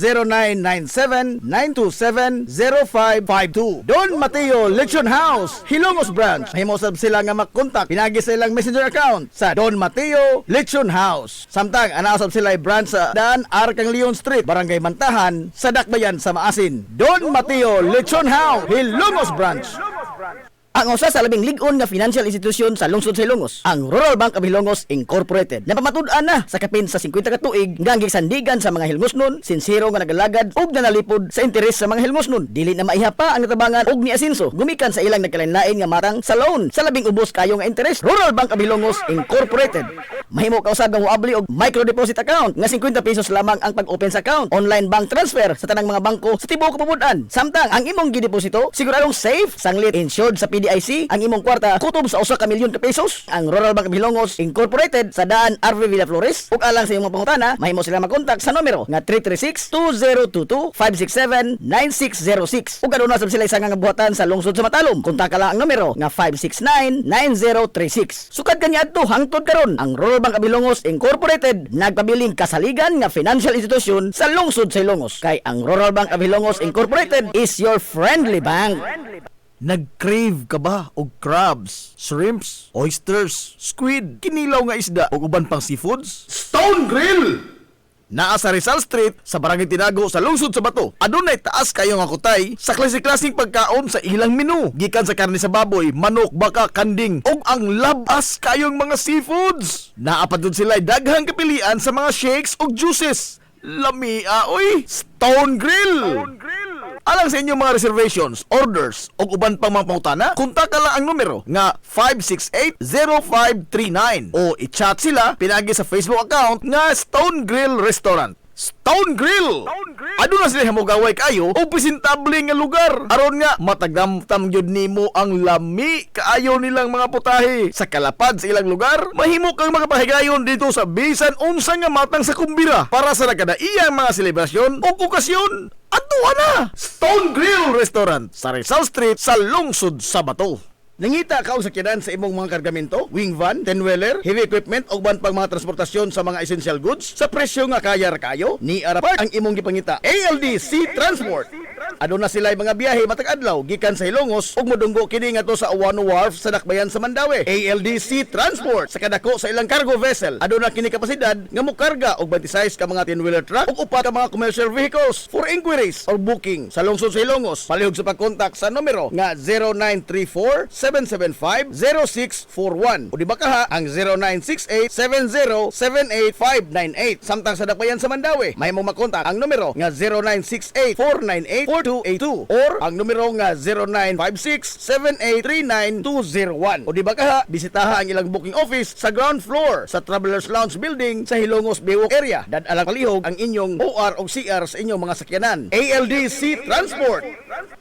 0997-927-0552. Don Mateo Lechon House, Hilongos Branch. Mahimo sab sila nga makontak pinagi sa ilang messenger account sa Don Mateo Lechon House. Samtang ana usab sila branch sa Daan Arkang Leon Street, Barangay Mantahan, sa Dakbayan sa Maasin. Don Mateo Lechon House, Hilongos Branch. Ang usa sa labing lig-on nga financial institution sa lungsod sa Ilongos, ang Rural Bank of Ilongos Incorporated. Napamatud-an na sa kapin sa 50 ka tuig nga gisandigan sa mga Hilongosnon, sinsero nga nagalagad ug nanalipod sa interes sa mga Hilongosnon. Dili na maihapa ang natabangan ug niasinso gumikan sa ilang nagkalain-lain nga matang sa loan sa labing ubos kayo nga interes. Rural Bank of Ilongos Incorporated. Mahimo ka usab nga moabli og micro deposit account nga 50 pesos lamang ang pag-open sa account. Online bank transfer sa tanang mga bangko sa tibuok kapubudan. Samtang ang imong gideposito siguradong safe, sanglit, insured sa PDIC, ang imong kwarta kutob sa 1 ka milyon ka pesos. Ang Rural Bank of Ilongos Incorporated sa Daan RV Villaflores ug alang sa imong pangutana mahimo sila makontak sa numero nga 336-2022-567-9606 ug aduna sab sila isang nga buhatan sa lungsod sa Matalom. Kontak lang ang numero nga 569-9036. Sukad kaniadto hangtod karon ang Rural Bank of Ilongos Incorporated nagpabiling kasaligan nga financial institution sa lungsod sa Ilongos. Kay ang Rural Bank of Ilongos Incorporated is your friendly bank. Nag-crave ka ba og crabs, shrimps, oysters, squid, kinilaw nga isda o uban pang seafoods? Stone Grill! Naa sa Rizal Street sa Barangay Tinago sa lungsod sa Bato. Adunay taas kayo nga kutay sa klase-klaseng pagkaon sa ilang menu. Gikan sa karne sa baboy, manok, baka, kanding ug ang labas kayong mga seafoods. Naapadod sila daghang kapilian sa mga shakes ug juices. Lamia oy, Stone Grill. Alang sa inyong mga reservations, orders o uban pang mga pangutana, kontak lang ang numero nga 568-0539 o i-chat sila pinagi sa Facebook account nga Stone Grill Restaurant. Stone Grill! Aduna sila hamugaway kayo o presentable nga lugar. Aron nga matagdamtam gyud nimo ang lami kaayo nilang mga putahe. Sa kalapad sa ilang lugar, mahimo kang makapahigayon dito sa bisan unsa nga matang sa kumbira para sa nagkadaiyang mga selebrasyon o okasyon. Aduna na! Stone Grill Restaurant sa Rizal Streat sa lungsod sa Bato. Nangita ka sa sakyanan sa imong mga kargamento, wing van, 10-wheeler, heavy equipment o ban pang mga transportasyon sa mga essential goods sa presyo nga kaya ra kayo, ni arapat ang imong gipangita. ALD Sea Transport. Aduna sila mga biyahe matag adlaw gikan sa Hilongos ug modunggo kini ngadto sa Awano Wharf sa Dakbayan sa Mandawi. ALD Sea Transport sa kadako sa ilang cargo vessel. Aduna kini kapasidad nga mokarga og 26 ka mga 10-wheeler truck ug 4 ka mga commercial vehicles. For inquiries or booking sa lungsod sa Hilongos, palihog sa pagkontak sa numero nga 0934-775-0641 o di ba kaha ang 0968-7078-598. Samtang sa Dakbayan sa Mandawi, mahimo makontak ang numero nga 0968-498-4282 or ang numero nga 0956-7839-201 o di ba kaha bisitaha ang ilang booking office sa ground floor sa Travelers Lounge Building sa Hilongos Biwok area. Dadalang palihog ang inyong OR o CR sa inyong mga sakyanan. ALD Sea Transport.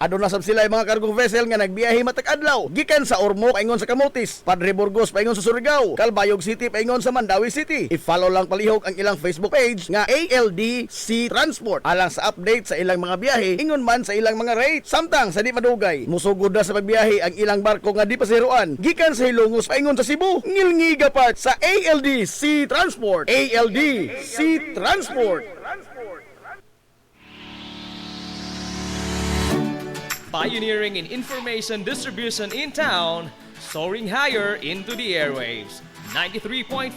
Aduna sab sila mga cargo vessel nga nagbiyahe matag adlaw gikan sa Ormoc paingon sa Camotes, Padre Burgos paingon sa Surigao, Calbayog City paingon sa Mandawi City. I-follow lang palihog ang ilang Facebook page nga ALD Sea Transport alang sa update sa ilang mga biyahe ingon man sa ilang mga rate. Samtang sa di madugay musugod na sa pagbiyahe ang ilang barko nga di pasiruan gikan sa Hilongos paingon sa Cebu. Ngilngiga part sa ALD Sea Transport. ALD Sea Transport. Pioneering in information distribution in town, soaring higher into the airwaves. 93.5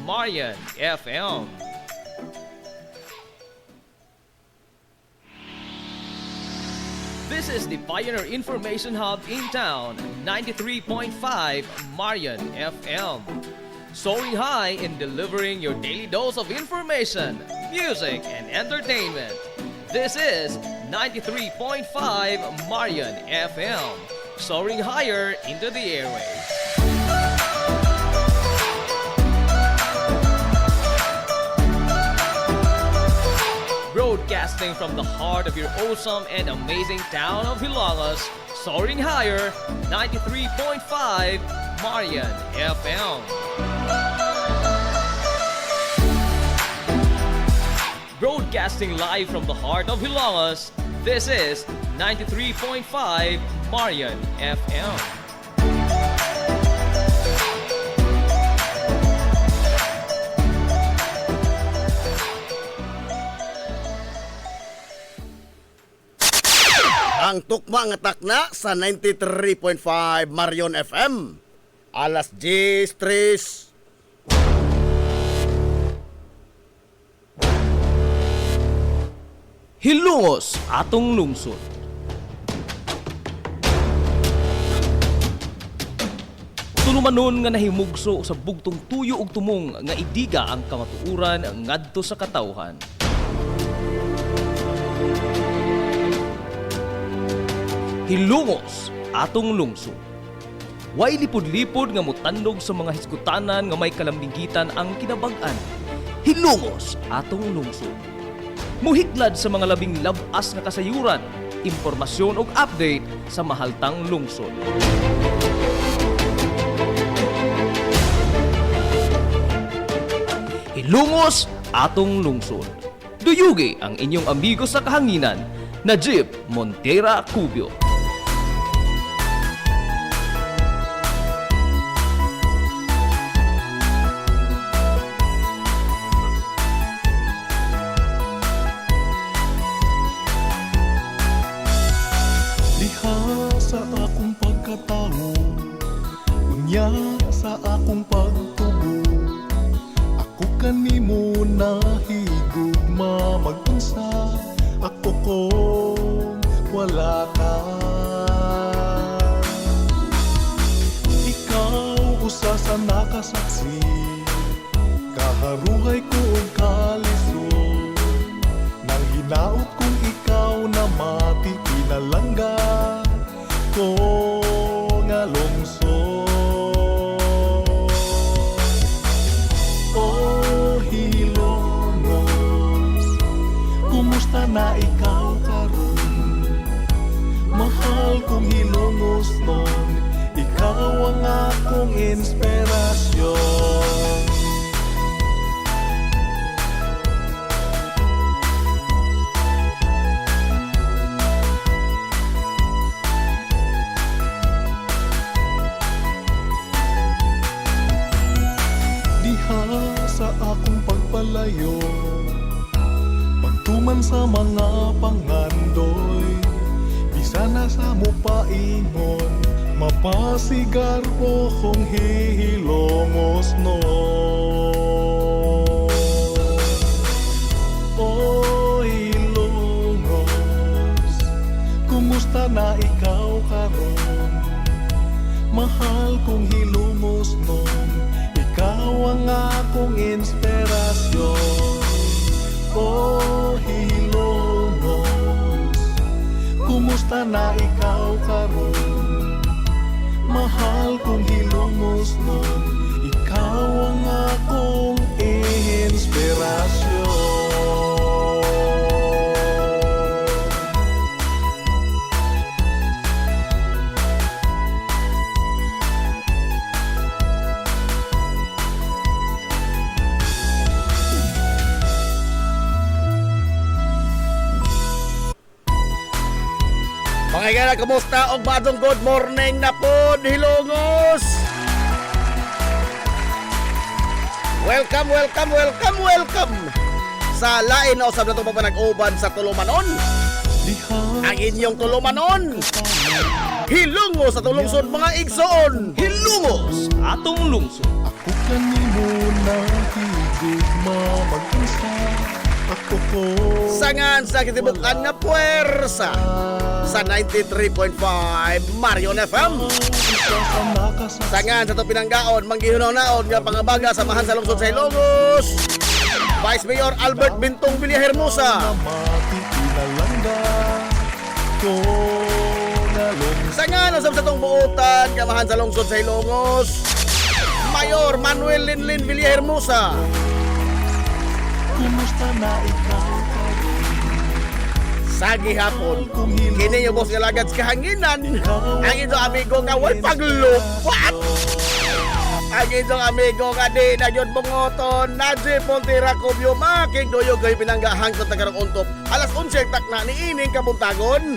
Marian FM. This is the Pioneer Information Hub in town, 93.5 Marian FM. Soaring high in delivering your daily dose of information, music, and entertainment. This is 93.5 Marian FM, soaring higher into the airwaves. Broadcasting from the heart of your awesome and amazing town of Hilongos, soaring higher, 93.5 Marian FM. Broadcasting live from the heart of Hilangas, this is 93.5 Marian FM. Ang tukma nga takna sa 93.5 Marion FM. Alas 10:03. Hilongos atong lungsod. Tunumanon nga nahimugso sa bugtong tuyo ug tumong nga idiga ang kamatuuran ngadto sa katawhan. Hilongos atong lungsod. Way lipod-lipod nga mutandog sa mga hiskutanan nga may kalambigitan ang kinabag-an. Hilongos atong lungsod. Muhiglad sa mga labing labas nga kasayuran, impormasyon ug update sa mahaltang lungsod. Hilongos atong lungsod. Duyugi ang inyong amigo sa kahanginan, Najib Montera Cubio. Diha sa akong pagkatao, unya sa akong pagtubo, ako kanimo nahigugma mag-unsa, ako kung wala ka. Ikaw usa sa nakasaksi, kaharuhay ko og kalisod, nang hinaot kong ikaw na mati pinalangga ko nga lungsod. Oh Hilongos, kumusta na ikaw karon? Mahal kong Hilongos nun, ikaw ang akong inspirasyon. Sa akong pagpalayo, pagtuman sa mga pangandoy, bisa na sa mupaingon, mapasigar po kong Hilongos no. Oh Hilongos, kumusta na ikaw karon? Mahal kong Hilongos no, ikaw ang akong inspirasyon. Oh Hilongos, kumusta na ikaw karon? Mahal kong Hilongos nun, ikaw ang akong inspirasyon. Mga igala, kamusta? Og badong good morning na po, Hilongos! Welcome, welcome, welcome, welcome! Sa lain na usab na itong papanag-uban sa Tulumanon. Ang inyong Tulumanon. Hilongos sa tulungsod mga igsoon. Hilongos atong lungsod. Ako kanimo nahigugma mag-isa, ako ko Sangan sa kitibukan nga puwersa sa 93.5 Marion FM. Sangan sa ito pinanggaon, manggihunaw-naon nga pangabaga samahan sa lungsod sa Hilongos. Vice Mayor Albert Bintong Villahermosa. Sangan usab sa itong buutan, kamahan sa lungsod sa Hilongos. Mayor Manuel Linlin Villahermosa. Kumusta na ikaw? Sa gihapon, kini yung boss nga lagad sa kahanginan. Ang ito amigo nga way paglupat. Ang inyong amigo nga di na yun bungoton, Najib Montera Cubio, making duyog kayo pinanggahang sa tagarong untop. Alas 11 tak na ni ining kabuntagon.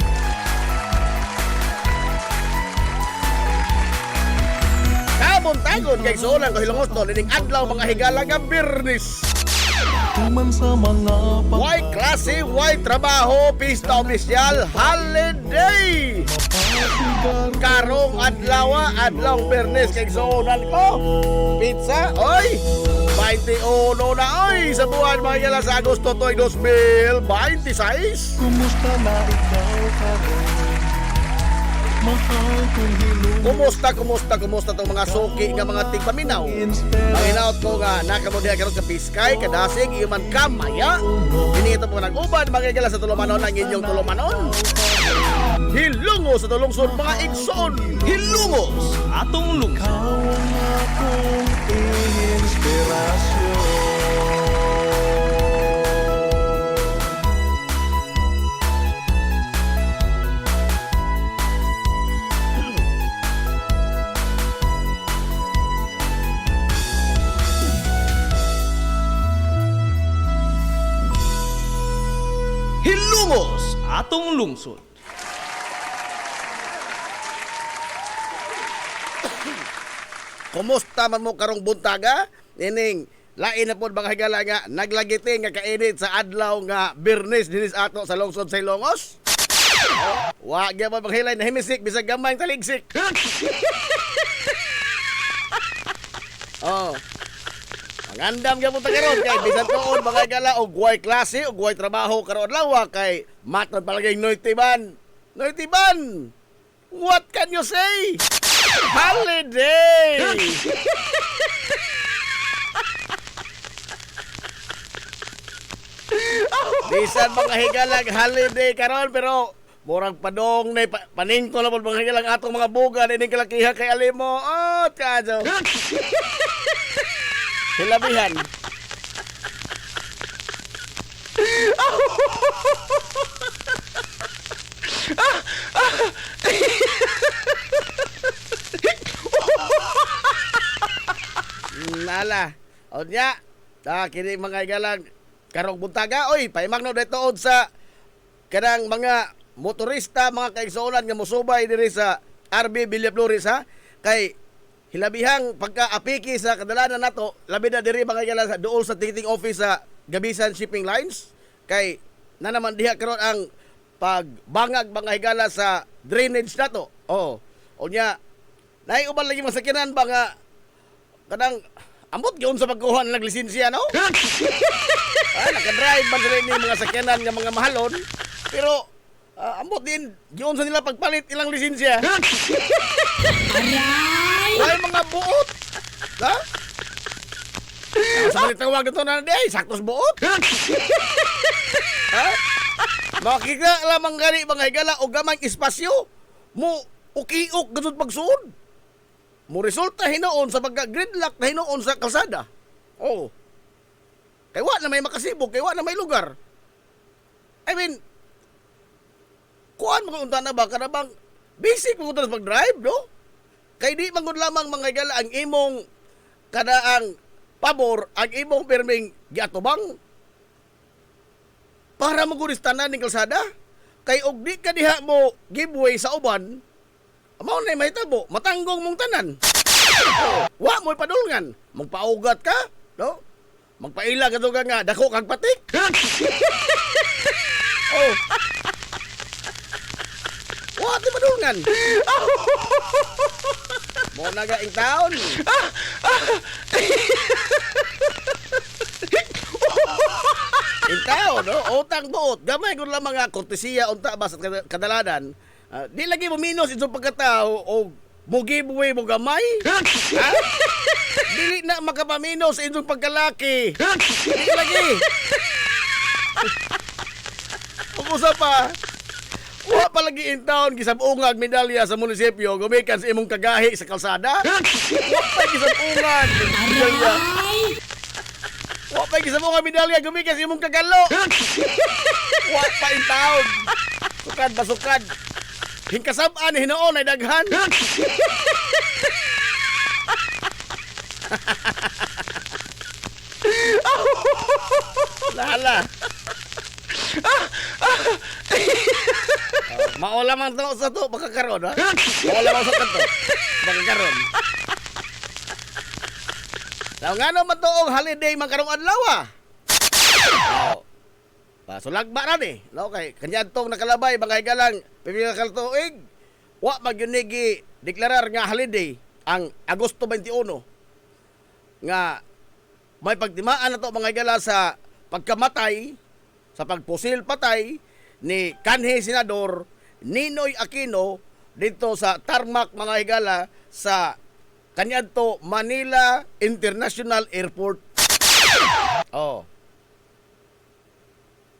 Kabuntagon kay sulang kahilangos to, nining adlaw mga higala nga Birnis. Tuman sa mga Why klase, why trabaho, pista opisyal, holiday! Karong adlaw Bernes kay sunan ko. Pizza, oy! 21 na oy! Sa buwan mga higala sa Agosto to'y 2026. Kumusta na ikaw karon? Mahal kong hilong Kumusta tong mga suki nga mga tigpaminaw? Panginaot ko nga nakamudiha karon sa Piskay, Kadasig, Iuman Kamaya. Ini ito po nag-ubad mga higala sa Tulumanon ang inyong Tulumanon. Hilungo sa tulungsod mga igsoon. Hilungos atong lungsod. ikaw ang akong inspirasyon. Hilungos atong lungsod. Kumusta man mo karong buntaga? Ining lain na po mga higala nga naglagiti nga kainit sa adlaw nga Birnes dinis ato sa lungsod sa Ilongos. Wa gyud man maghilay na himisik bisag gamay ang taligsik. Oh. Mangandam gyud punta karon kay bisan tuon mga higala og way klase og way trabaho karon lawa kay matod palagay noytiban. Noytiban. What can you say? Holiday! Bisan mga higalang holiday karon pero murang padong na paningko na po mga higalang atong mga buga na ining kalakiha kay alimo. Oh, kaso. Hilabihan. Nala. O niya. Kini mga igalang karong buntaga. Oy, paimagno dito sa kanang mga motorista, mga kaigsuonan nga musubay diri sa RB Villaflores ha. Kay hilabihang pagka-apiki sa kadalanan nato, labi na diri mga igalang sa duol sa ticketing office sa Gabisan Shipping Lines. Kay na naman diha karon ang pagbangag mga higala sa drainage nato. Oh. O niya. Naiuban lagi masakyanan ba nga kanang ambot gyud sa pagkuha ng lisensya no? Naka-drive man sila ni mga sakyanan nga mga mahalon pero ambot din gyud sa nila pagpalit ilang lisensya. Aray! Mga buot. Ha? Sa palit tawag ito na day, saktos buot. Ha? Makikita lamang gani mga higala o gamang espasyo mo ukiok gadud pagsuod. Mo resulta hinoon sa pagka-gridlock na hinoon sa kalsada. Oh. Kay wa na may makasibog, kay wa na may lugar. I mean, kuan mo unta na ba kada bang basic mo sa pag-drive, no? Kay di mangod lamang mga higala ang imong kadaang pabor, ang imong perming giatubang para maguristanan ning kalsada. Kay og di ka diha mo giveaway sa uban, amaw na mahitabo, matanggong mong tanan. Wa mo padulngan, magpaugat ka, no? Magpaila ka nga dako kag patik. Oh. Wa ti padulngan. Mo nagaing taon. Intaw, no? Utang buot. Gamay ko lang mga kortesiya unta ba sa kadalanan. Di lagi mo minus itong pagkatao o mo giveaway mo gamay. Ha? Dili na makapaminos itong pagkalaki. Di lagi. Pag-usap pa. Wa palagi in town gisabungag medalya sa munisipyo gumikan sa imong kagahi sa kalsada. Wa pa gisabungan medalya. Wa pa gisabungag medalya gumikan sa imong kagalo. Wa pa in town. Sukad basukad. Hingkasab-an hinoon ay daghan. Lala. Maula man to sa to pagkakaroon, ha? Maula man sa kanto. Pagkakaroon. Now, nga naman to ang holiday man karong adlaw, ah. Pasulag ba na ni? No, kay kanyan tong nakalabay, mga galang, pipila kaltuig. Wa magyunigi deklarar nga holiday ang Agosto 21 nga may pagtimaan na to mga igala sa pagkamatay, sa pagpusil patay ni kanhi Senador Ninoy Aquino dito sa tarmac mga igala sa kanyanto Manila International Airport. Oh.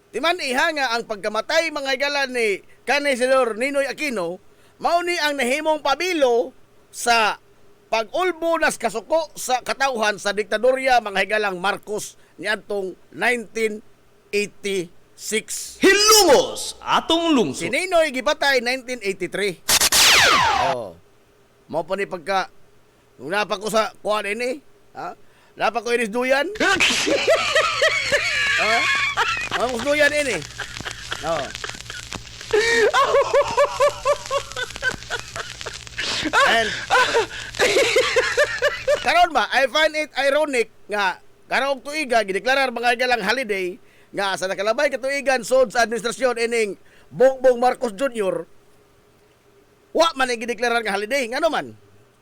Timan iha nga ang pagkamatay mga igala ni kanhi Senador Ninoy Aquino mao ni ang nahimong pabilo sa pag-ulbo nas kasuko sa katauhan sa diktadorya mga higalang Marcos niadtong 1986. Hilungos atong lungsod. Si Ninoy gipatay 1983. Oh. Mao pa ni pagka nung napa ko sa kuan ini, ha? Napa ko iris duyan? Ha? Ang duyan ini. Oh. And karon ba, I find it ironic nga karong tuiga gideklarar mga galang holiday nga sa nakalabay katuigan sud sa administrasyon ining Bongbong Marcos Jr. Wa man ay gideklarar nga holiday ngano man.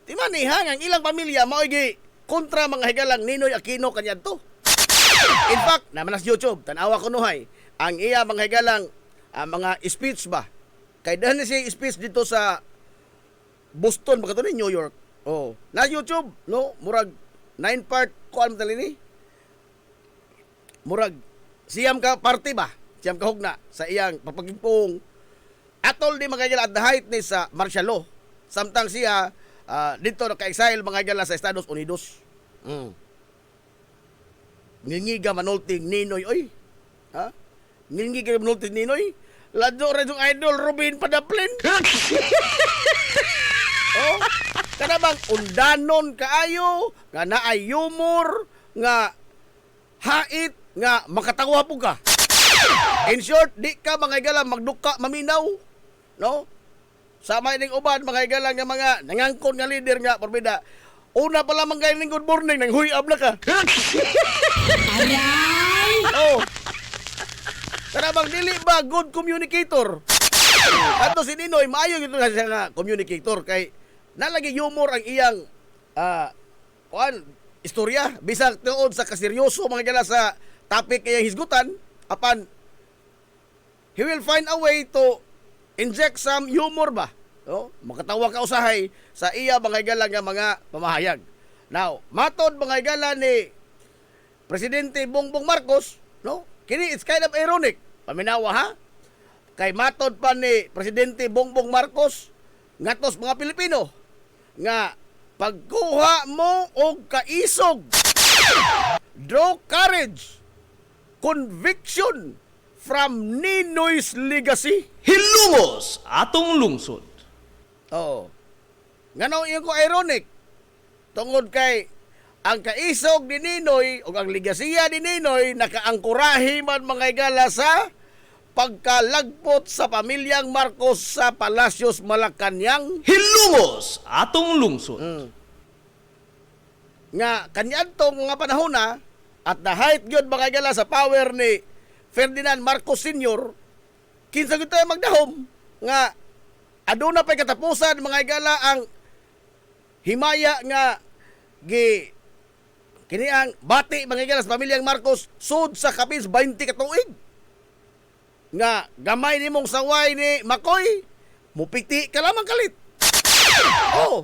Di man ni ang ilang pamilya mao gi kontra mga higalang Ninoy Aquino kanyadto. In fact, naman sa YouTube tan-awa ko nuhay ang iya mga higalang mga speech ba. Kay dahil siya speech dito sa Boston, baka ni New York. Oh, na YouTube, no? Murag 9-part ko alam tali ni. Murag siyam ka party ba? Siyam ka hugna sa iyang papagingpong. Atol di mga gala at the height ni sa martial law. Samtang siya dito naka-exile mga gala sa Estados Unidos. Ngingiga manulting Ninoy oy. Ha? Ngingiga manulting Ninoy. Lado rin yung idol Rubin Padaplin. Oh, kada bang undanon kaayo nga naay humor nga hait nga makatawa po ka. In short, di ka mga igala magduka maminaw, no? Sama ning uban mga igala nga mga nangangkon nga leader nga porbida. Una pa lamang kay ning good morning nang huyab na ka. Oh. Kada bang dili ba good communicator? Ato si Ninoy maayo gito nga siya nga communicator kay nalagi humor ang iyang istorya bisag tuod sa kaseryoso mga gala sa topic kayang hisgutan apan he will find a way to inject some humor ba, no? Makatawa ka usahay sa iya mga gala nga mga pamahayag. Now matod mga gala ni Presidente Bongbong Marcos, no? Kini it's kind of ironic paminawa ha kay matod pa ni Presidente Bongbong Marcos ngatos mga Pilipino nga pagkuha mo og kaisog, draw courage, conviction from Ninoy's legacy. Hilungos atong lungsod. Oh. Ngano yung ko ironic tungod kay ang kaisog ni Ninoy o ang legasiya ni Ninoy nakaangkurahi man mga igala sa pagkalagpot sa pamilyang Marcos sa Palacios, Malacañang. Hilungos atong lungsod. Nga kanyadtong mga panahon na at the height gyud mga igala sa power ni Ferdinand Marcos Sr. kinsa gyud tayo magdahom nga aduna pay katapusan mga igala ang himaya nga kini ang bati mga igala sa pamilyang Marcos sud sa kapins 20 ka tuig. Nga gamay nimong saway ni Makoy, mupiti ka lamang kalit. Oh.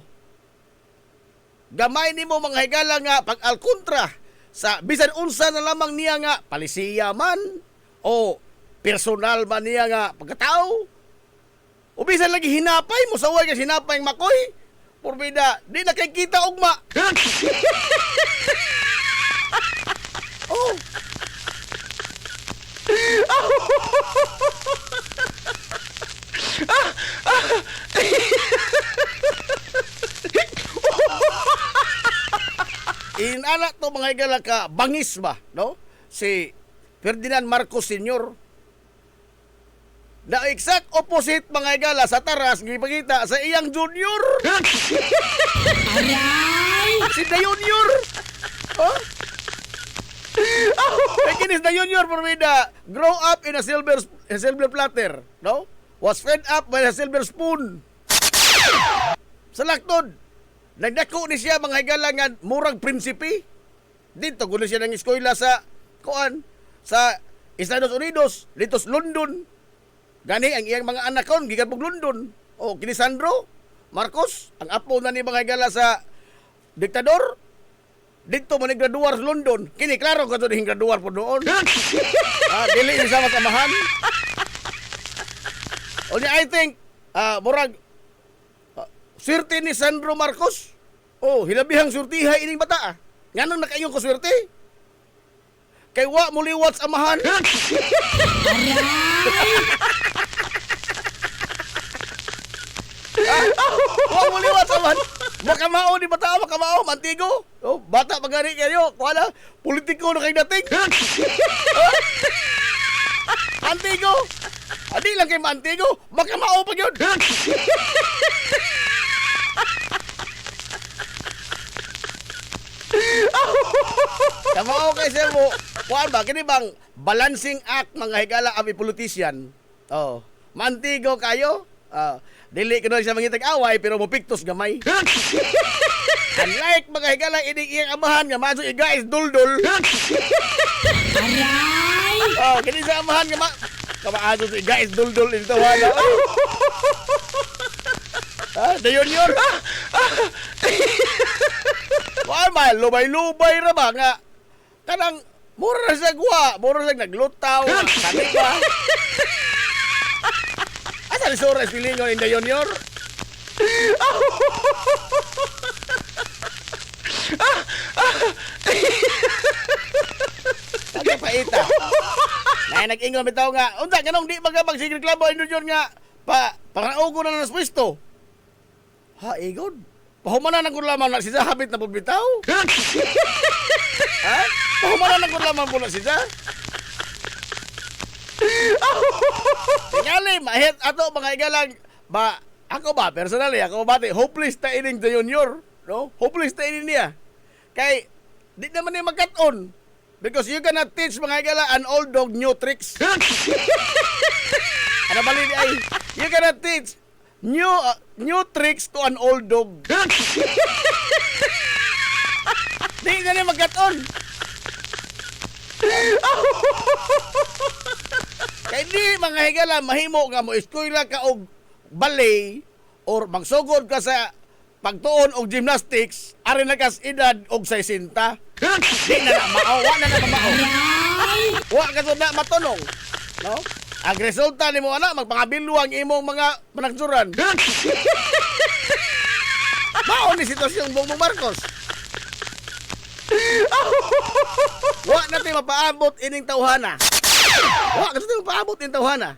Gamay nimo mga higala nga pag-alkontra sa bisan unsa na lamang niya nga palisiya man o personal man niya nga pagkatao. O bisan lagi hinapay mo saway ka hinapay ng Makoy, porbida di na kay kita ugma. Oh. Inana to mga igala ka bangis ba, no? Si Ferdinand Marcos Sr. Na exact opposite mga higala sa taras gipakita sa iyang junior. Si Da Junior. Oh? Kinis Da Junior Formida grow up in a silver platter, no? Was fed up by a silver spoon. Sa laktod, nagdako ni siya mga higala nga murag prinsipe. Dito gulo siya ng eskwela sa sa Estados Unidos, dito sa London. Gani ang iyang mga anak kon gikan pug London. O kini Sandro Marcos, ang apo na ni mga higala sa diktador. Dito man graduar sa London. Kini klaro ka to ding graduar po noon. Dili ni sama samahan. Only I think murag swerte ni Sandro Marcos. Oh, hilabihang surtihay ining bata. Nganong nakaingon ko swerte? Kay wa mo liwat sa amahan. Wa mo liwat sa amahan. Makamao di bata, makamao, mantigo. Oh, bata pagani kayo, kuala, politiko na kay dating. Mantigo. Adi lang kay mantigo, makamao pa gyud. Kamao kay sir mo, kuan ba kini bang balancing act mga higala abi politician. Oh, mantigo kayo. Dili ko na siya mangitag away pero mopiktos gamay. Unlike mga higala ini iyang amahan nga maso guys duldul. Oh, kini sa amahan nga kamaaso si guys duldul ito wala. Da Junior. Kuan ba lubay-lubay ra ba nga kanang mura sa gwa, mura sa naglutaw, kani ba? Asa ni Sores pilingon in Da Junior? Ano pa ita? Nay nag-ingon bitaw nga, unsa kanong di magabag sige reklamo in Junior nga pangaugo na nas pwesto. Ha, igod. Pahumanan ang lamang na siya habit na pubitaw. Ha? Pahumanan ang lamang po na siya. Tingali, mahit ato mga igalang ba ako ba personally ako bati hopeless ta ining The Junior, no? Hopeless ta ining niya. Kay di naman ni magkat-on because you cannot teach mga igala an old dog new tricks. Ano bali di ay you cannot teach new tricks to an old dog. Di na ni magkat-on. Kay di mga higala mahimo nga mo eskwela ka og ballet or magsugod ka sa pagtuon og gymnastics ari na kas edad og 60. Di na mao, wa na mao. Wa ka na matunong, no? Ang resulta nimo ana magpangabiluang imong mga panagsuran. Mao ni sitwasyon Bongbong Marcos. Wa na tayo mapaabot ining tawhana. Wa ka tayo mapaabot ining tawhana.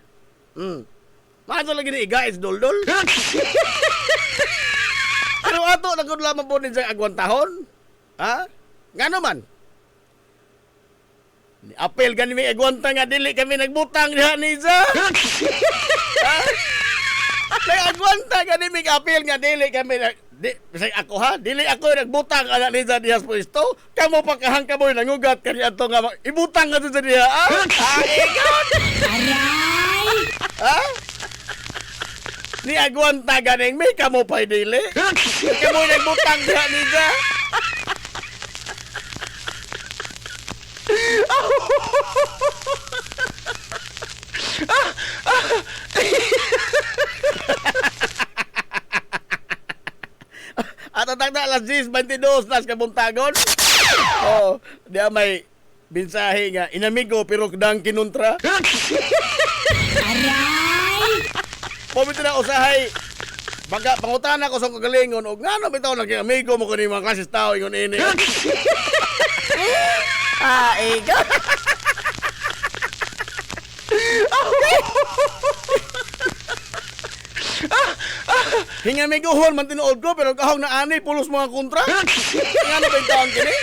Maso lagi ni guys doldol. Pero ato nagud lamang po ni sa agwantahon. Ha? Ngano man? Apel gani may agwanta nga dili kami nagbutang diha ni Za. Nagagwanta gani may apel nga dili kami ako ha, dili ako nagbutang ana ni Za diha sa pwesto. Kamo pa kahang kamoy nangugat kani ato nga ibutang ka sa diha. Ikot. Aray. Ha? Ni agwanta ganing may kamo pa dili. Kamo nagbutang diha ni Za. At ang tagda alas 10:22 nas kabuntagon. Oh, diya may binsahe nga inamigo pero kadang kinuntra. Aray! Pumito na usahay. Baga pangutana ko sa kagalingon og ngano bitaw nang amigo mo kani mga klases tao ingon ini. Ego. Hinga may guhol man tinuod ko pero kahong na ani pulos mga kontra. Nga na ba yung taon kini?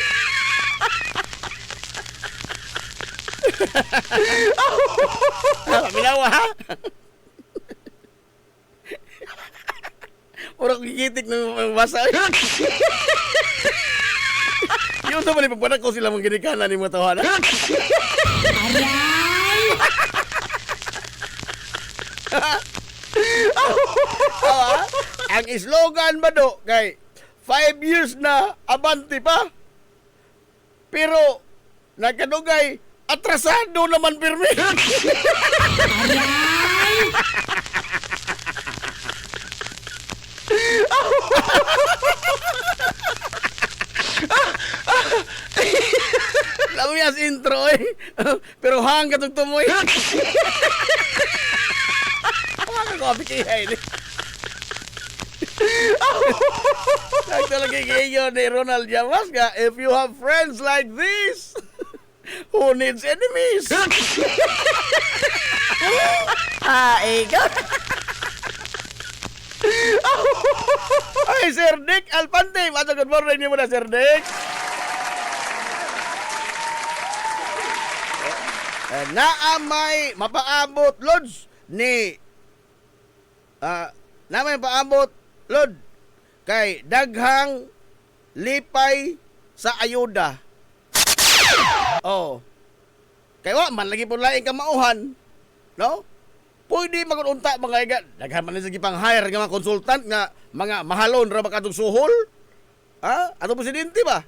Minawa ha? Orang gigitik ng basa. Yung sa balik pagpanak ko sila mong ginikanan ni mga tawanan. Ang slogan ba do kay 5 years na abante pa. Pero nagkadugay atrasado naman pirmi. Lamuyas intro eh. Pero hanggat ug tumoy. Ako apikihay ni. Talaga kayo ni Ronald Llamas nga, if you have friends like this, who needs enemies? Ikaw. Ay, Sir Dick Alpante. Good morning niyo muna, Sir Dick. Naamay mapaabot, Lods, ni naamay mapaabot, Lod, kay daghang lipay sa ayuda. Oh. Kay wa man lagi po laing kamauhan, no? Pwede magununta mga iga. Daghan man sige pang hire nga mga konsultant nga mga mahalon ra ba kadtong suhol? Ha? Ato presidente ba?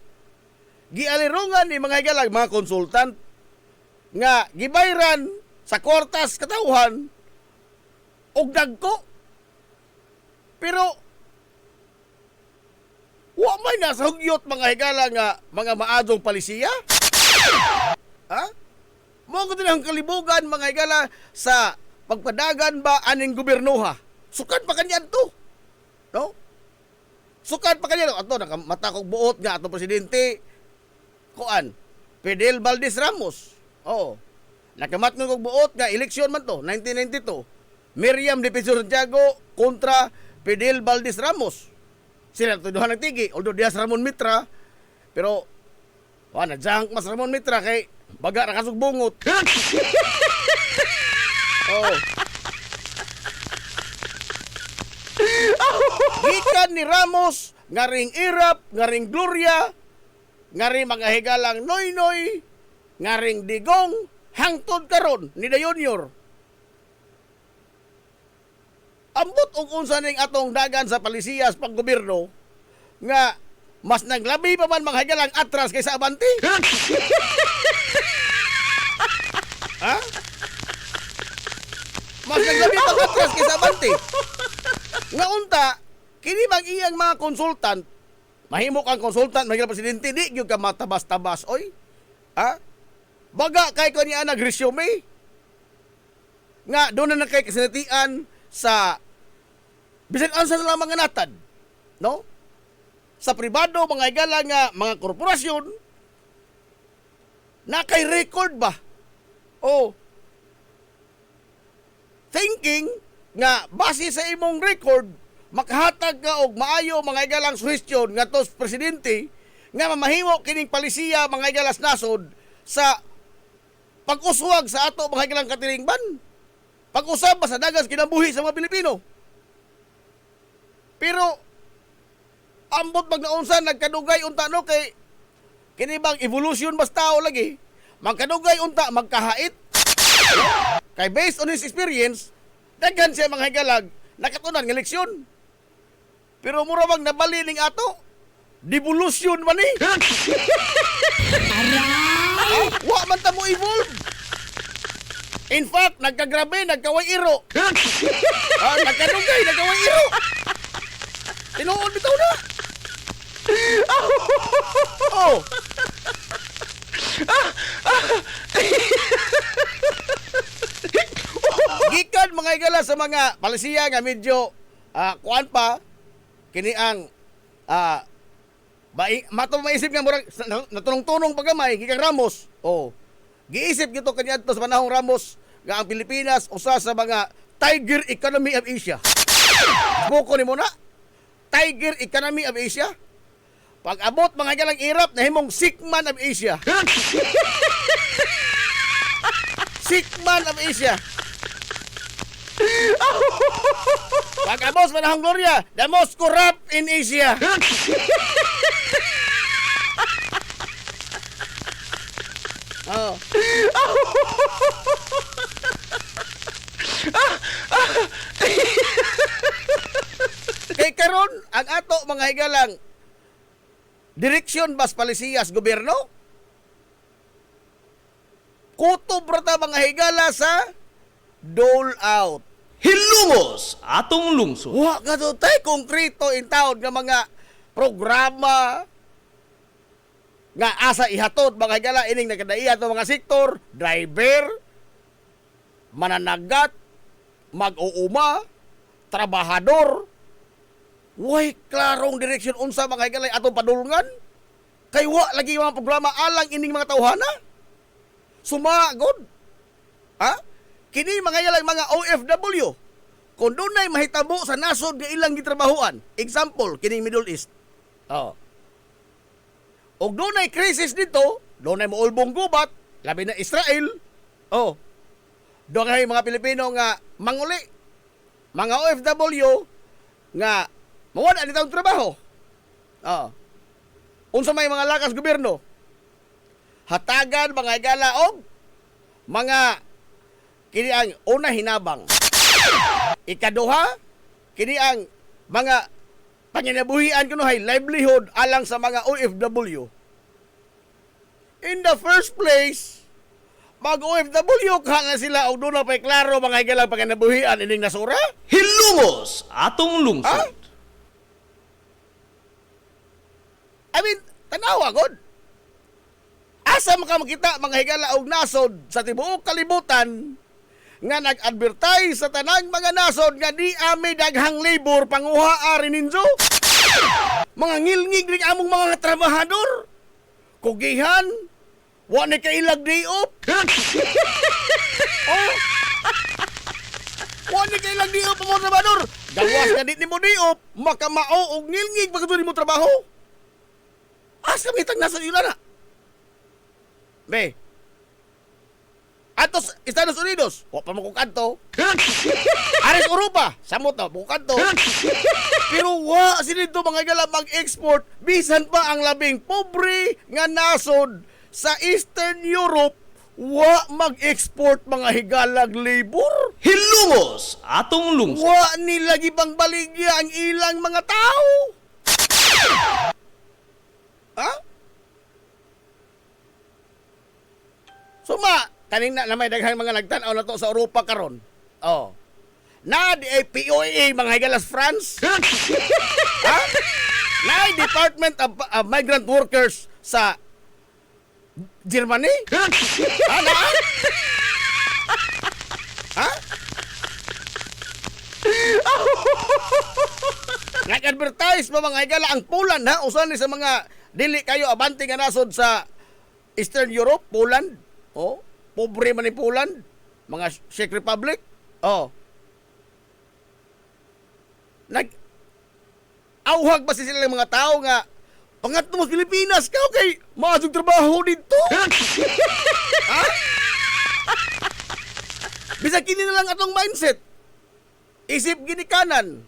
Gialirungan ni mga igalag mga konsultant nga gibayran sa kwartas katawhan og dagko. Pero wa may nasa hugyot mga higala nga mga maadong palisiya. Ha? Mo ko din ang kalibugan mga higala sa pagpadagan ba aning gobernoha. Sukat pa kanyan to. No? Sukat pa kanyan. Ato, nakamata kong buot nga ato presidente. Kuan? Fidel Valdez Ramos. Oo. Nakamat ng kong buot nga eleksyon man to, 1992. Miriam Defensor Santiago kontra Fidel Valdez Ramos. Sila tuduhan ng tigi. Although diya sa Ramon Mitra. Pero, nadjang mas Ramon Mitra kay baga nakasugbungot. Oh. Gikan ni Ramos, ngaring Irap, ngaring Gloria, ngaring mga higalang Noynoy, ngaring Digong, hangtod karon ni Junior. Ambot og unsa ning atong dagan sa palisiyas pag gobyerno nga mas naglabi pa man mga higalang atras kaysa abante. Ha? Mas naglabi pa atras kaysa abante. Nga unta, kini bang iyang mga konsultant, mahimok ang konsultant, mahigala presidente, di gyud ka matabas-tabas, oy. Ha? Baga kay ko niya nag-resume. Nga, doon na kay kasinatian sa bisan ansa sa mga natad. No? Sa pribado, mga higala nga, mga korporasyon, na kay record ba? O, thinking nga base sa imong record makahatag ka og maayo mga igalang suhestyon nga tos presidente nga mamahimo kining palisiya mga igalas nasod sa pag-uswag sa ato mga igalang katilingban, pag-usab sa dagas kinabuhi sa mga Pilipino. Pero ambot pag naunsan nagkadugay unta no kay kini bang evolution basta tao lagi magkadugay unta magkahait kay based on his experience daghan siya mga higalag nakatunan ng eleksyon. Pero mura bang nabali ning ato? Devolution man eh. Wa man ta mo evolve. In fact, nagkagrabe, nagkaway iro. Nagkadugay, nagkaway iro. Tinuod bitaw na. Oh. Gikan mga igala sa mga palisiya nga medyo kuan pa kini ang maisip nga murag natunong-tunong pagamay gikan Ramos. Oh. Giisip gito kaniadto sa panahong Ramos nga ang Pilipinas usa sa mga tiger economy of Asia. Buko ni mo na. Tiger economy of Asia. Pag abot mga galang irap na himong sick man of Asia. man of Asia. Pagkamos manahong Gloria, the most corrupt in Asia. Oh. Kay karon ang ato mga higalang direksyon bas palisiyas gobyerno kutob rata mga higala sa dole out. Hilumos atong lungsod. Wa nga to tay konkreto in town nga mga programa nga asa ihatod mga higala ining nagkadaiya to mga sektor, driver, mananagat, mag-uuma, trabahador. Way klarong direksyon unsa mga higala atong padulungan. Kay wa lagi mga programa alang ining mga tawhana. Sumagod. Ha? Kini mga yalang mga OFW. Kung dunay mahitabo sa nasod nga ilang gitrabahuan. Example, kini Middle East. Oh. Og dunay krisis dito, dunay moulbong gubat, labi na Israel. Oh. Dunay mga Pilipino nga manguli. Mga OFW nga mawala nitong trabaho. Oh. Unsa may mga lakas gobyerno? Hatagan mga higala og mga kini ang una hinabang. Ikaduha, kini ang mga panginabuhian kuno hay livelihood alang sa mga OFW. In the first place, mag-OFW ka na sila og doon na pa'y klaro mga higala panginabuhian ining nasura? Hilumos atong lungsod. I mean, tanawa god. Asa makita mga higala og nasod sa tibuok kalibutan nga nag-advertise sa tanang mga nasod nga di ami daghang labor panguha ari ninyo. Mga ngilngig ning among mga trabahador. Kugihan, wa ni kailag day off. Oh. Wa ni kailag day off mga trabahador. Gawas nga di nimo day off, makamao og ngilngig pagtud nimo trabaho. Asa mitang nasod ila na? Be, atos Estados Unidos, wa pa mo kung kanto. Ares Europa, samot na, mo kanto. Pero wa sila dito mga higala mag-export, bisan pa ang labing pobre nga nasod sa Eastern Europe, wa mag-export mga higalag labor. Hilumos atong lungsod. Wa nila gibang baligya ang ilang mga tao. Ha? Suma, kaning na may daghang mga nagtanaw na to sa Europa karon. Oh. Na di ay POA mga higalas France. Ha? Na Department of Migrant Workers sa Germany. Ha? Na? Ha? Nag-advertise pa mga higala ang Poland ha, usan ni sa mga dili kayo abante nga nasod sa Eastern Europe, Poland. Oh, pobre man ni Poland, mga Czech Republic. Oh. Auhag ba sila ng mga tao nga pangatlo mo Pilipinas ka kay maadtong trabaho dito? Ha? Bisa kini na lang atong mindset. Isip ginikanan.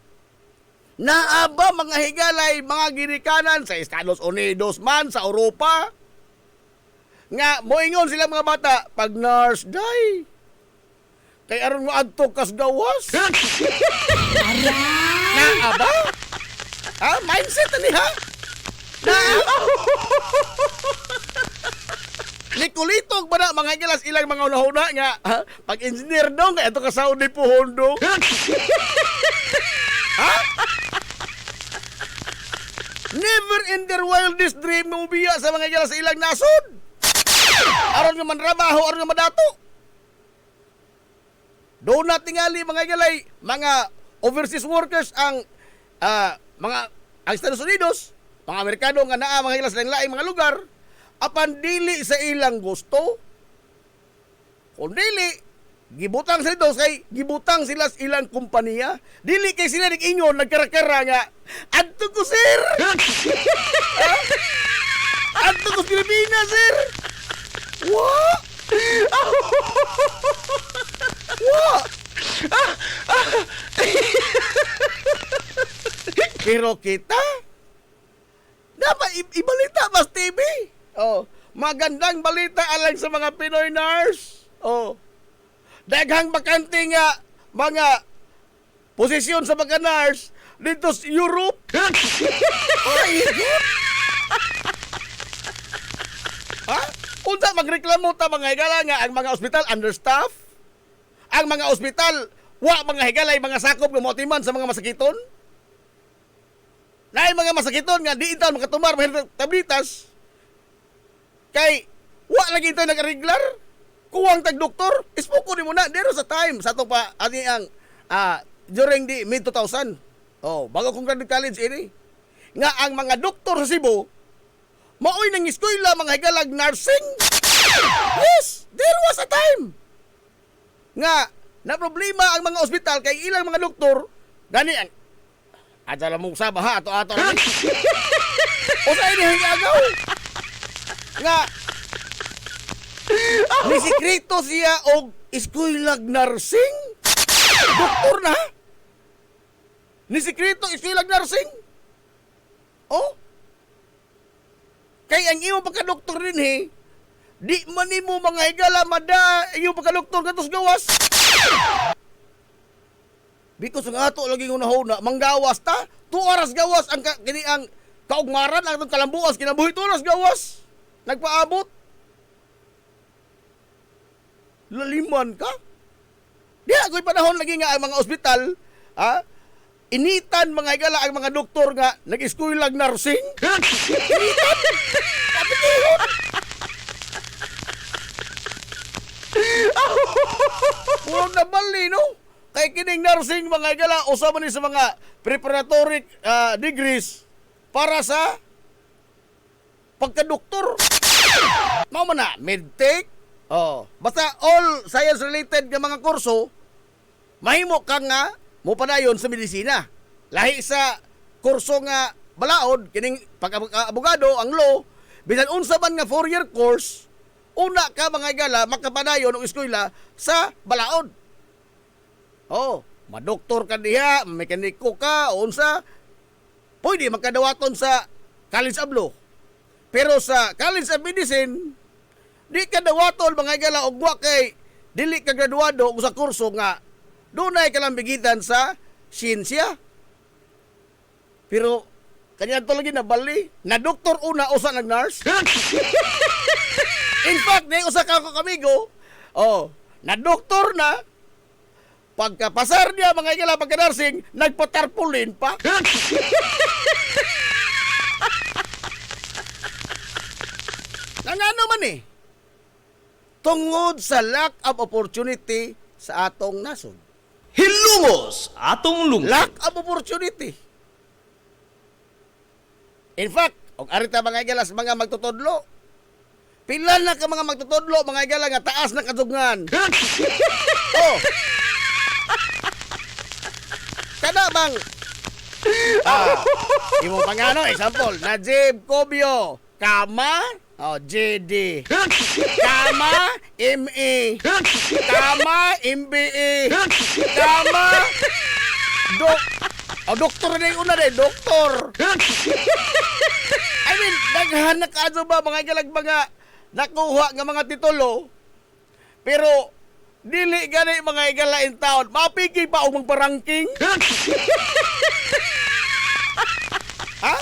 Naaba mga higalay, mga ginikanan sa Estados Unidos man, sa Europa. Nga, moingon sila mga bata, pag nurse, day. Kay aron mo adto kas gawas. Naaba? Ha? Mindset ani ha? Naaba? Nikulitog ba na mga gilas ilang mga unahuna nga, ha? Pag engineer dong, kaya ito ka Saudi po hondo. Ha? Never in their wildest dream mo biya sa mga gilas ilang nasod. Aron nga manrabaho, aron nga madato. Doon na tingali mga galay, mga overseas workers ang mga ang Estados Unidos, mga Amerikano nga naa mga gilas lain-laing mga lugar, apan dili sa ilang gusto. Kung dili, gibutang sila ito, kay gibutang sila sa ilang kumpanya. Dili kay sila nag-ingon, nagkarakara nga, adto ko sir! Adto ko Pilipinas sir! What? Pero kita, dapat ibalita mas TV. Oh, magandang balita alang sa mga Pinoy nurse. Oh, daghang bakante nga mga posisyon sa mga nurse dito sa Europe. Ay, ha? Unsa magreklamo ta mga higala nga ang mga ospital understaff? Ang mga ospital wa mga higalay mga sakop nga motiman sa mga masakiton? Naay mga masakiton nga di intaw makatumar mahirap tablitas. Kay wa lagi ito nag-regular. Kuwang tag doktor, ispuko ni mo na dero sa time sa atong pa ani ang during the mid 2000. Oh, bago kong graduate college ini. Nga ang mga doktor sa Cebu maoy nang eskwela mga higalag nursing. Yes, there was a time nga na problema ang mga ospital kay ilang mga doktor gani ang adala mong sabaha ato-ato na. O sa ini hingagaw nga ni sikreto siya og eskwela nursing. Doktor na. Ni sikreto eskwela nursing. Oh, kay ang iyong pagka-doktor rin di man mo mga higala mada iyong pagka-doktor katos gawas. Because ang ato lagi ng nahuna, manggawas ta, 2 oras gawas ang kini ang kaugmaran ang kalambuas, kinabuhi 2 oras gawas. Nagpaabot. Laliman ka? Di ako'y panahon lagi nga ang mga ospital, initan mga higala ang mga doktor nga nag-eskwela nursing. Initan. Kapitihon. Purong nabali, no? Kay kining nursing mga higala, usama ni sa mga preparatory degrees para sa pagka-doktor. Mao man na, medtech, basta all science-related nga mga kurso, mahimo ka nga mo padayon sa medisina. Lahi sa kurso nga balaod, kining pag-abogado, ang law, bisan unsa man nga 4-year course, una ka mga higala makapadayon og eskwela sa balaod. Oh, madoktor ka diha, mekaniko ka, o unsa, pwede makadawaton sa College of Law. Pero sa College of Medicine, di ka dawaton mga higala og wa kay dili ka graduado og sa kurso nga dunay kalambigitan sa siyensya. Pero kanya to lagi nabali, na doktor una usa nag nurse. In fact, nay usa ka kamigo, na doktor na, pagkapasar niya mga higala pagka-nursing, nagpatarpulin pa. Nangano man tungod sa lack of opportunity sa atong nasod. Hilumos atong lungsod. Lack of opportunity. In fact, og arita mga higala sa mga magtutudlo, pila na ka mga magtutudlo mga higala nga taas na kadugnan. Oh. Kada bang imong pangano example, Najib Cobio, Kama, JD, Kama, ME, Kama, MBE, Kama, doktor na yung una doktor. I mean, daghan na kaso ba mga galag mga nakuha nga mga titulo, pero dili gani mga igalain taon, mapigi pa o magparangking. Ha?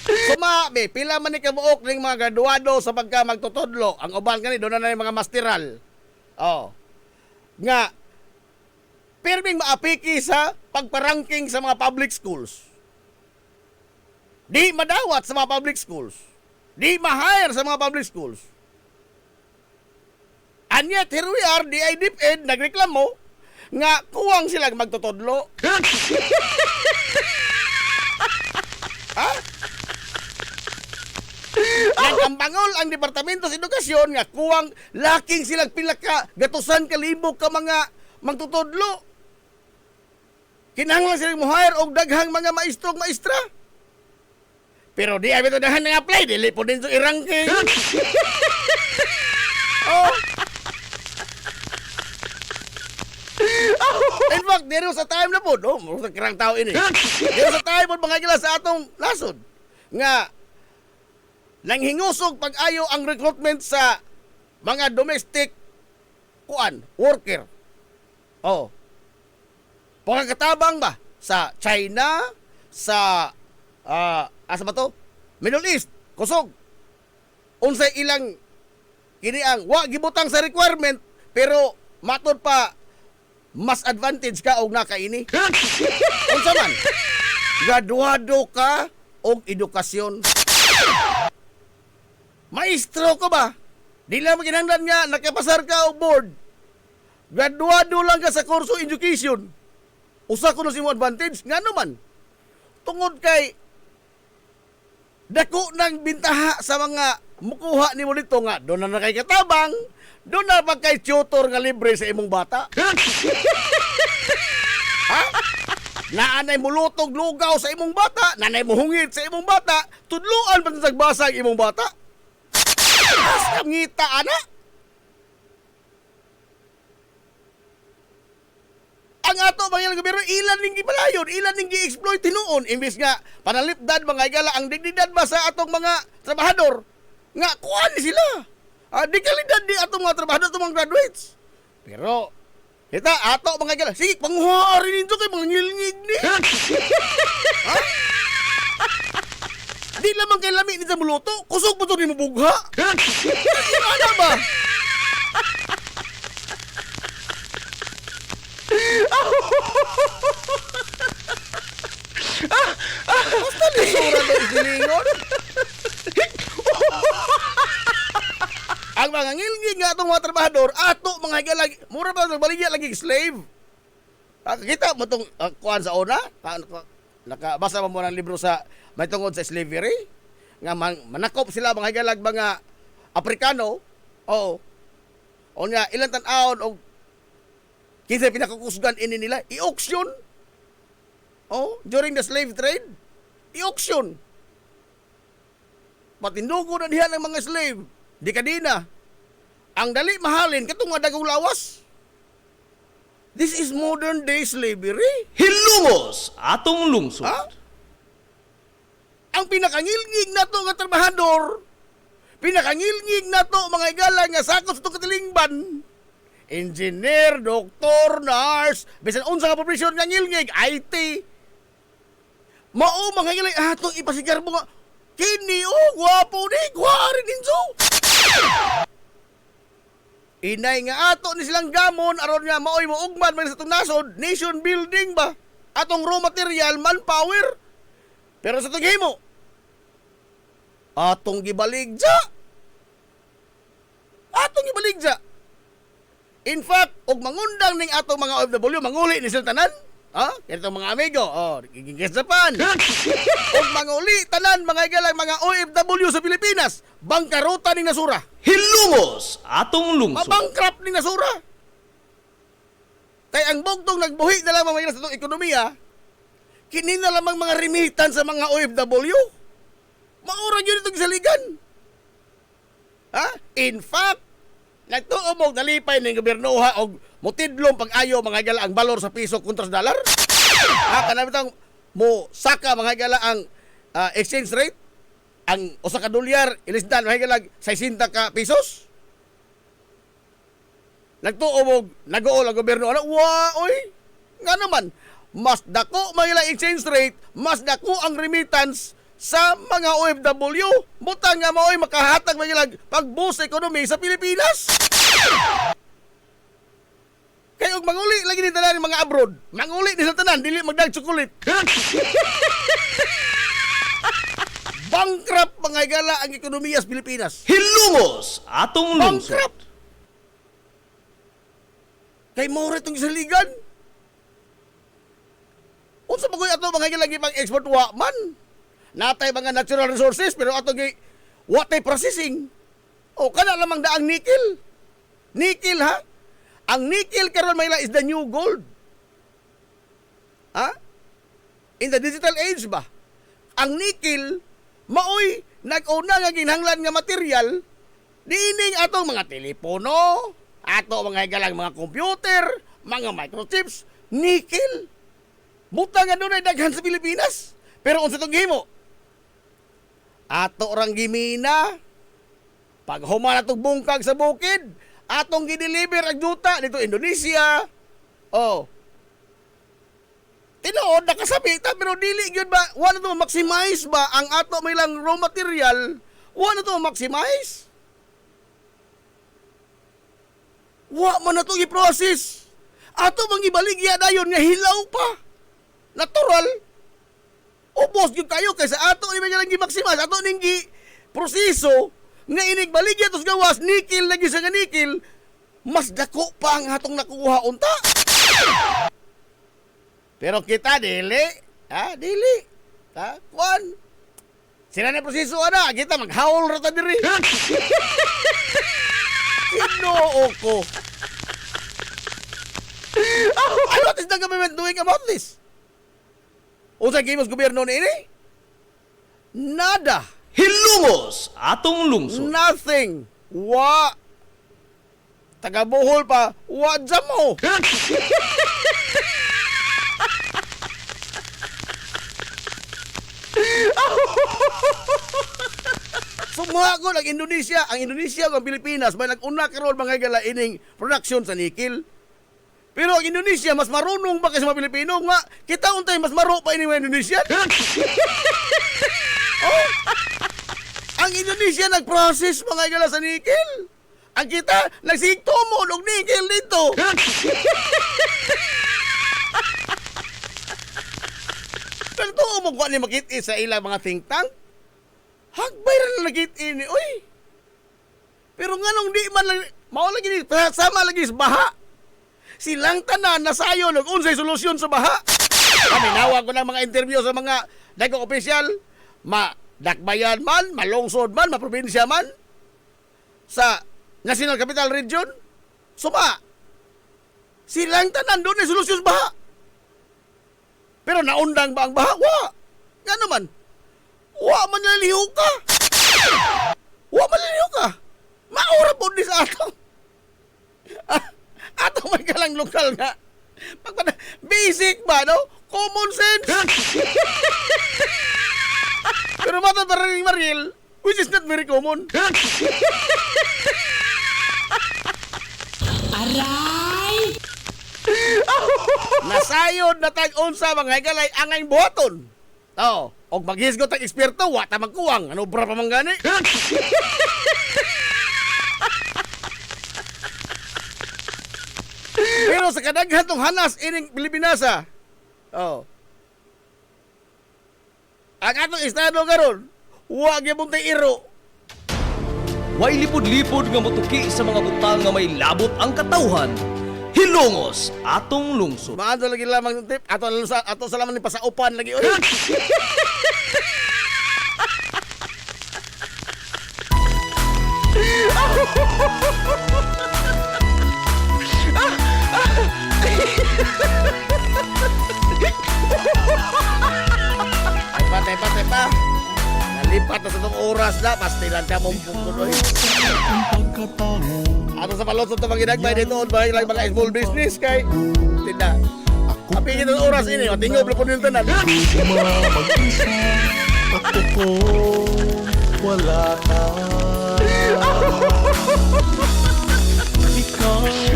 Sumabi, pila man ni kabuok ng mga graduado sa pagka magtutudlo. Ang uban kani doon na yung mga masteral. Nga, pirming maapiki sa pagparangking sa mga public schools. Di madawat sa mga public schools. Di ma-hire sa mga public schools. And yet, here we are, the DepEd, nagreklamo nga kuwang silang magtutudlo. Ha? Nagambangol ang Departamento sa Edukasyon nga kuwang laking silang pilaka gatusan kalibo ka mga magtutudlo. Kinahanglan silang mo-hire og daghang mga maestro ug maestra. Pero di abito dahan nga apply, dili po din so i-ranking. In fact, dito sa time na po, murag kirang tao ini. Dito sa time po, mga igala sa atong nasod, nga, nanghingusog pag-ayo ang recruitment sa mga domestic worker. Oh. Pagkatabang ba sa China, sa asa ba to? Middle East, kusog. Unsay ilang kini ang wa gibutang sa requirement pero matod pa mas advantage ka og nakaini. Unsa man? Graduado ka og edukasyon. Maestro ka ba? Di lang maginanglan nga nakapasar ka og board. Graduado lang ka sa kurso education. Usa ko na si mo advantage nga naman. Tungod kay dako nang bintaha sa mga mukuha ni mo dito nga doon na kay katabang, doon na pa kay tutor nga libre sa imong bata. Ha? Naanay mo lutog lugaw sa imong bata, nanay mo hungit sa imong bata, tudluan pa sa basa ang imong bata. As ngita ana. Ang ato mga gobyerno ilan ning gipalayon, ilan ning gi-exploit tinuon imbis nga panalipdad mga igala ang dignidad ba sa atong mga trabahador nga kuan ni sila. Di kalidad di atong mga trabahador atong mga graduates. Pero kita ato mga igala, sige panguhari ninyo kay mga ngilngig ni. Ha? Di lamang kay lami ni sa muluto, kusog mo to ni mabugha. Ano ba? Basta lisura na isilingon. Ang mga ngilngig nga itong mga trabahador, ato mga higalag, mura pa baligya lagi slave. Kita mo itong kuhan sa una, nakabasa mo ng libro sa may tungkol sa slavery, nga manakop sila mga higalag mga Aprikano, o nga ilang tan-aon o kinsa pinakukusgan ini nila, i-auction. During the slave trade, i-auction. Patindugo na diha ng mga slave. Di kadina. Ang dali mahalin, katong nga dagong lawas. This is modern day slavery. Hilumos atong lungsod. Ha? Ang pinakangilngig na to nga trabahador, pinakangilngig na to mga igala nga sakop sa itong katilingban, engineer, doktor, nurse, bisan unsa nga profesyon nga ngilngig, IT. Mao mga igala atong ipasigar mo nga, kini gwapo ni, gwari ninso. Inay nga ato ni silang gamon aron nga maoy mo ugman man sa itong nasod, nation building ba? Atong raw material, manpower. Pero sa tughimo, atong gibaligja. Atong gibaligja. In fact, og mangundang ning atong mga OFW, manguli ni sila tanan. Itong mga amigo, gigingis Japan. Og manguli tanan mga igalang mga OFW sa Pilipinas, bangkaruta ning nasura. Hilumos atong lungsod. Mabangkrap ning nasura. Kay ang bugtong nagbuhi na lang mga sa itong ekonomiya, kini na lamang mga remitan sa mga OFW. Maura yun itong saligan. In fact, nagtuumog nalipay ng gobyernoha og mutidlong pag-ayo mga igala ang balor sa piso kontra sa dollar. Kanabitang mo saka mga igala ang exchange rate. Ang usa ka dolyar ilisdan mga igala 60 ka pesos. Nagtuumog nag-uol ang gobyerno. Oy, nga naman, mas dako mga exchange rate, mas dako ang remittance sa mga OFW. Butang nga maoy makahatag mga pag-boost ekonomi sa Pilipinas. Kaya og manguli lagi ni tanan mga abroad. Manguli ni sa tanan dili magdag chocolate. Bankrupt mga igala ang ekonomiya sa Pilipinas. Hilumos atong lungsod. Bankrupt. Kay mora itong isaligan. Unsa pa koy ato mga igala pang export wa man. Natay mga natural resources pero ato gi watay processing. Kana lamang daang nickel. Nickel ha? Ang nickel karon may is the new gold. In the digital age ba? Ang nickel maoy nag-una nga ginhanglan nga material diining atong mga telepono, ato mga higalang mga computer, mga microchips, Nickel. Buta nga doon ay daghan sa Pilipinas. Pero unsa itong gihimo? Ato orang gimina. Pag humana itong bungkag sa bukid, atong gideliver ang duta dito Indonesia. Oh. Tinuod nakasabita pero dili gyud ba wala to maximize ba ang ato may lang raw material? Wala to maximize. Wa man na to i-process. Ato mang ibaligya dayon nga hilaw pa. Natural. Ubos gyud kayo kaysa ato ni lang gi-maximize, ato ning gi proseso nga inig baligya tos gawas nickel lagi sa nga nickel. Mas dako pa ang atong nakuha unta. Pero kita dili, dili. Kuan. Sila na proseso ana, kita maghaul ra ta diri. Ginoo ko. What is the government doing about this? Unsa gimos gobyerno ni ini? Nada. Hilungos atong lungsod. Nothing. Wa. Taga Bohol pa, wa dyan mo. Sumagol ang Indonesia. Ang Indonesia ang Pilipinas may nag-una karon mga gala ining production sa nickel. Pero ang Indonesia mas marunong ba kaysa mga Pilipino nga kita untay mas maro pa ini mga Indonesian. Oh. Ang Indonesia nag-process mga gala sa nickel. Ang kita nagsigtumo og nickel dito. Pero to mo kuan ni makit-i sa ilang mga think tank. Hagbay ra na nakit-i ni oy. Pero nganong di man lang mao lagi ni sama lagi sa baha. Silang tanan nasayon og unsay solusyon sa baha. Kami nawag ko ng mga interview sa mga dagko opisyal, dakbayan man, malungsod man, maprobinsya man sa National Capital Region. Suma. Silang tanan doon ay solusyon sa baha. Pero naundang ba ang baha? Wa. Nga naman. Wa man naliliho ka. Wa man naliliho ka. Maura po di sa ato. Ato may kalang lokal nga. Basic ba, no? Common sense. Pero matatara ni Mariel, which is not very common. Aray! Nasayod na tag-unsa mga higalay angay buhaton. Oh, og maghisgot ang eksperto, wa ta magkuwang. Ano bra pa man gani? Pero sa kadaghan tong hanas ining Pilipinasa. Oh. Ang atong estado karon, wa gyud tay iro. Way lipod-lipod nga motuki sa mga butang nga may labot ang katawhan. Hilungos atong lungsod. Maadto lagi lamang tip ato sa lamang ni pasaupan lagi oy. Ay pa. Nalipat na sa itong oras na. Pastilan ka mong pumunoy. Ato sa palot sa mga ginagmay dito. Bahay lang mga small business kay tinda. Kapigin itong oras ini. Matingob lang po nil tanan. Ako ko wala na.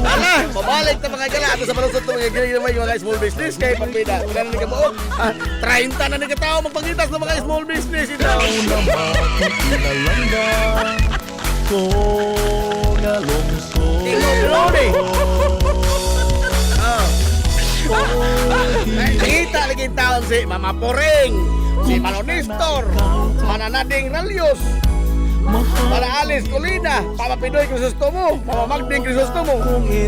Ala, mabalik na mga gala. Ato sa palot sa mga ginagmay mga small business kay pagpida. Kaya na nikabuok. 30 na nagkatao magpangitas ng mga small business. Ikaw naman kinalanda ko nga lungsod. Tingob lang eh. Nakita lagi taon si Mama Poring, si Manonistor, Mananading Ralios, Para Alice Colina, Papa Pidoy Crisostomo, Papa Magding Crisostomo,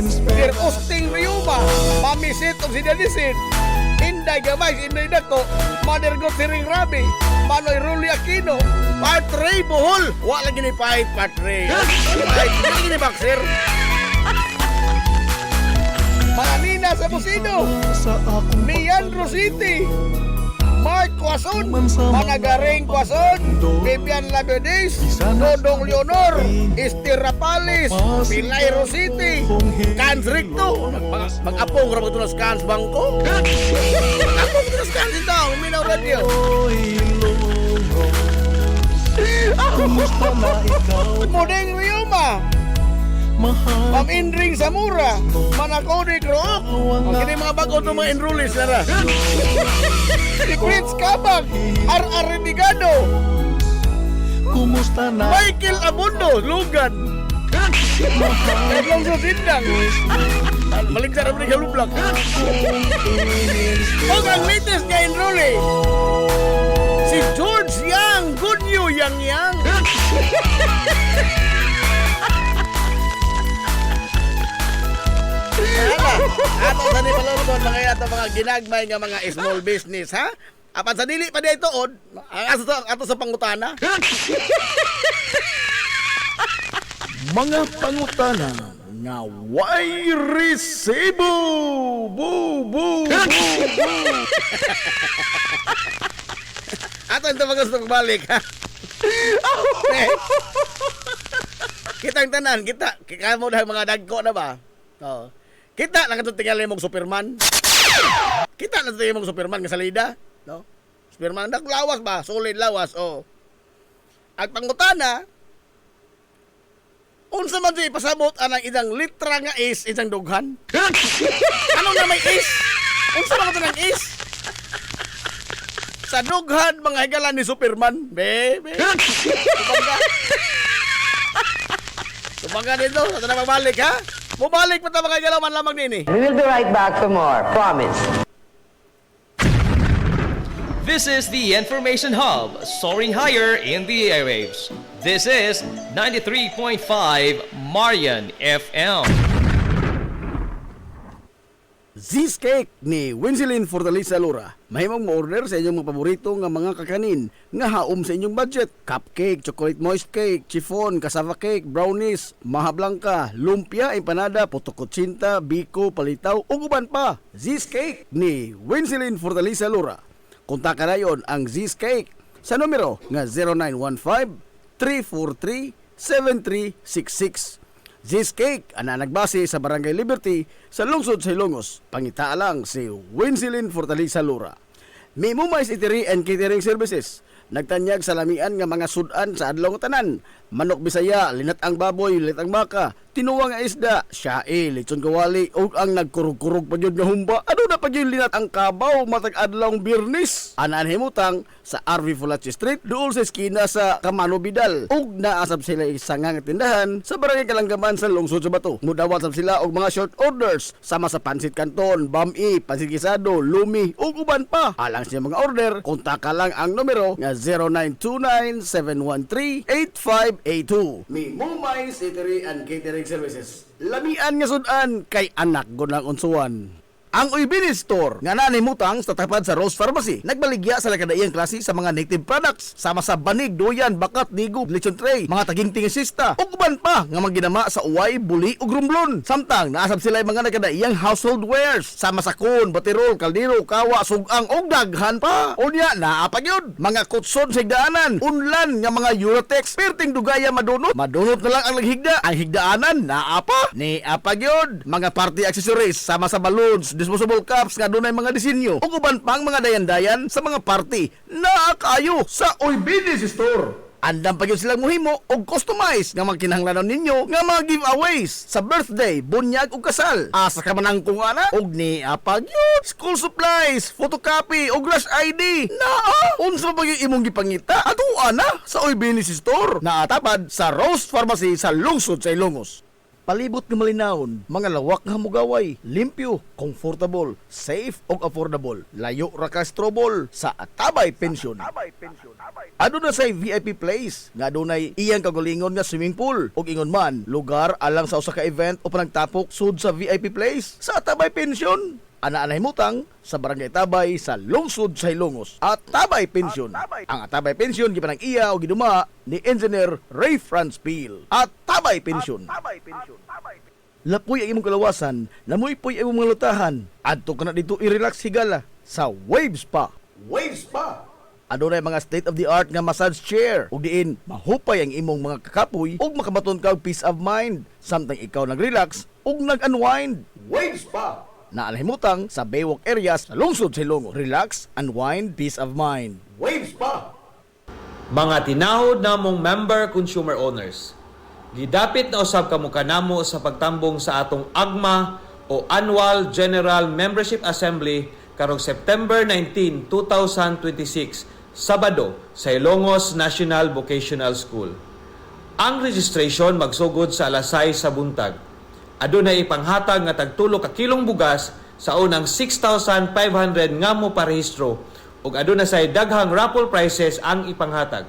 Sir Osting Riuma, Mami Sit of Sidanisin, Inday Gamay, Inday Dako, Mother God Siring Rabi, Manoy Ruli Aquino, Patre Bohol, wala lagi ni Patre, lagi ni Baxer, Mananina sa Busino, Miandro City, Mark Quason, Managaring Quason, Vivian Labiodes, Dodong Leonor, Esther Rapales, Pilay Rositi, Cans Ricto, mag-apong rabat ito na Cans Bangko. Apong ito na Cans ito, Uminaw Radio. Mudeng Rioma, Ma'am Indring Zamora, Manakodi Krook, ang kini mga bago ito mga enrollees na si Prince Kabag, R.R. Renegado, Kumusta na? Michael Abundo, Lugan, Tatlong Susindang, Maligsa na mga galublak. O ang latest nga enrollee, si George Yang, Good New Yang. Ato sa ni palulod mga ginagmay nga mga small business ha. Apan sa dili pa di tuod, ato sa pangutana. Mga pangutana nga why resibo. Bu. Ato ito mga gusto balik ha. Kitang tanan, kita mo na mga dagko na ba? Oh. Kita na katong tingali mong Superman. Kita na tingali mong Superman nga salida, no? Superman lawas ba? Solid lawas, oh. Ang pangutana, unsa man di pasabot anang idang litra nga is isang dughan? Ano na may is? Unsa man ng is? Sa dughan mga higalan ni Superman, bebe. Tumaga dito, sa na magbalik ha? Mubalik pa mga galaw man lamang nini. We will be right back for more. Promise. This is the Information Hub, soaring higher in the airwaves. This is 93.5 Marian FM. Cheesecake ni Winsilin Fortaleza Lura. Mahimong mo-order sa inyong mga paborito nga mga kakanin nga haom sa inyong budget. Cupcake, chocolate moist cake, chiffon, cassava cake, brownies, maha blanca, lumpia, empanada, potokotsinta, biko, palitaw, ug uban pa. Cheesecake ni Winsilin Fortaleza Lura. Kontakan na yon ang Cheesecake sa numero nga 0915-343-7366. Cheesecake ana nagbase sa Barangay Liberty sa lungsod sa Ilongos. Pangita lang si Winsilin Fortaleza Lura. May Mumais Eatery and Catering Services. Nagtanyag sa lamian nga mga sudan sa adlaw nga tanan. Manok Bisaya, linat ang baboy, linat ang baka, tinuwa nga isda, syae, lechon kawali, o ang nagkurug-kurug pa yun nga humba. Ano na pa yun linat ang kabaw matag adlaw birnis? Anaan himutang sa RV Fulachi Street, doon sa eskina sa Camano Vidal. Ug naasab sila isang nga tindahan sa Barangay Kalanggaman sa lungsod sa Bato. Mudawat sab sila og mga short orders sama sa pansit kanton, bami, pansit gisado, lumi, ug uban pa. Alang siya mga order, kontaka lang ang numero nga 0929-713-8582. Mi Mumais Eatery and Catering Services. Lamian nga sudan kay anak gud lang unsuan. Ang Uybini Store nga nanimutang sa tapat sa Rose Pharmacy nagbaligya sa lakadaiyang klase sa mga native products sama sa banig, duyan, bakat, nigo, lechon tray, mga taging sista ug uban pa nga maginama sa uway, buli ug rumblon. Samtang naasab sila mga nakadaiyang household wares sama sa kun, batirol, kaldero, kawa, sugang ug daghan pa. Unya naa pa gyud mga kutson sa higdaanan, unlan nga mga Eurotex perting dugaya madunot na lang ang naghigda. Ang higdaanan naa pa ni apa gyud mga party accessories sama sa balloons, disposable cups nga dunay mga disenyo ug uban pang mga dayan-dayan sa mga party na kayo sa Uybini Store. Andam pa gyud silang mohimo og customize nga magkinahanglanon ninyo nga mga giveaways sa birthday, bunyag ug kasal. Asa ka man ang kung ana og ni apa gyud school supplies, photocopy ug rush ID. Naa unsa ba gyud imong gipangita? Ato ana sa Uybini Store. Naatapad sa Rose Pharmacy sa lungsod sa Ilongos. Palibot nga malinawon, mga lawak nga mugaway, limpyo, comfortable, safe ug affordable. Layo ra ka strobol sa Atabay Pension. Ado na say VIP place nga dunay iyang kagulingon nga swimming pool ug ingon man lugar alang sa usa ka event o panagtapok sud sa VIP place sa Atabay Pension. Ana-anay mutang sa Barangay Tabay sa lungsod sa Ilongos. Atabay Pension. Ang Atabay Pension gipanang iya o giduma ni Engineer Ray Franz Peel. Atabay Pension. Lapoy ang imong kalawasan, namoy poy imong mga lutahan. Adto ka na dito i-relax higala sa Wave Spa. Waves pa. Adunay mga state-of-the-art nga massage chair ug diin mahupay ang imong mga kakapoy ug makabaton kag peace of mind samtang ikaw nag-relax ug nag-unwind. Waves pa. Naalhimutang sa Baywalk areas sa lungsod sa Ilonggo. Relax, unwind, peace of mind. Waves pa. Mga tinahod namong member consumer owners, gidapit na usab kamo kanamo sa pagtambong sa atong AGMA o Annual General Membership Assembly karong September 19, 2026, Sabado sa Ilongos National Vocational School. Ang registration magsugod sa alas 6 sa buntag. Adunay ipanghatag nga tagtulo ka kilong bugas sa unang 6,500 nga mo parehistro ug aduna say daghang raffle prizes ang ipanghatag.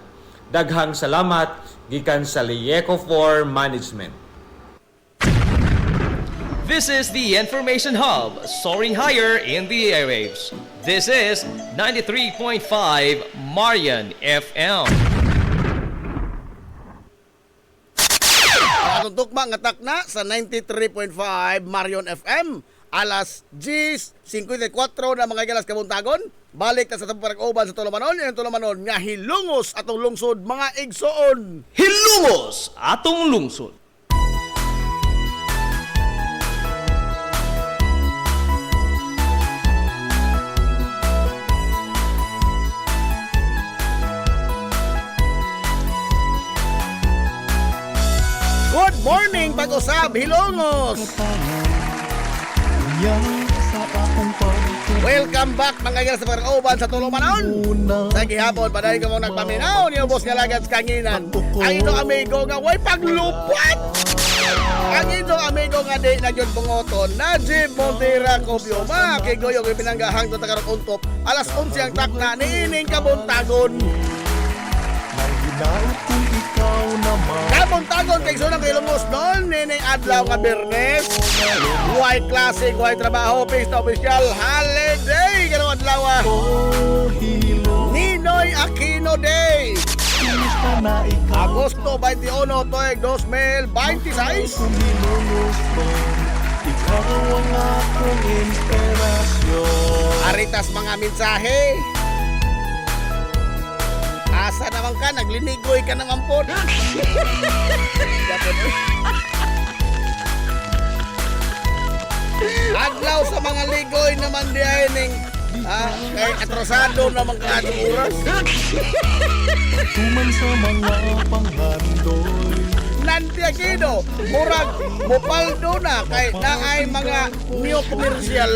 Daghang salamat gikan sa Lieco 4 Management. This is the Information Hub, soaring higher in the airwaves. This is 93.5 Marian FM. Atong tukma nga takna sa 93.5 Marion FM. Alas 10:54 na mga galas kabuntagon. Balik ta sa Parag-Oban sa Tulumanon. Yung Tulumanon nga hilungos atong lungsod mga igsoon. Hilungos atong lungsod. Good morning, pag-usab, Hilongos! Welcome back mga galas sa Parag-Oban sa Tulumanon. Sa gihapon, padayon ka mong nagpaminaw ni Ubos nga Lagad sa Kanginan. Ang inyong amigo nga way paglupat! Ang inyong amigo nga di na yun bungoton, Najib Montera Copioma, kay Goyo kay pinanggahang to takarong untop, alas 11 ang takna, niining kabuntagon. Kabuntagon kay sunang kay Ilongos noon, nining adlaw nga Biyernes. White Classic, white trabaho, pista official, holiday, ganun adlaw. Ninoy Aquino Day. Agosto 21, tuig 2026. Aritas mga mensahe. Asa naman ka, naglinigoy ka naman po. Adlaw sa mga ligoy naman di ay ning kay atrasado naman ka atong oras. Tuman sa mga panghandoy. Nanti Aquino, murag mopaldo na kay naay mga new commercial.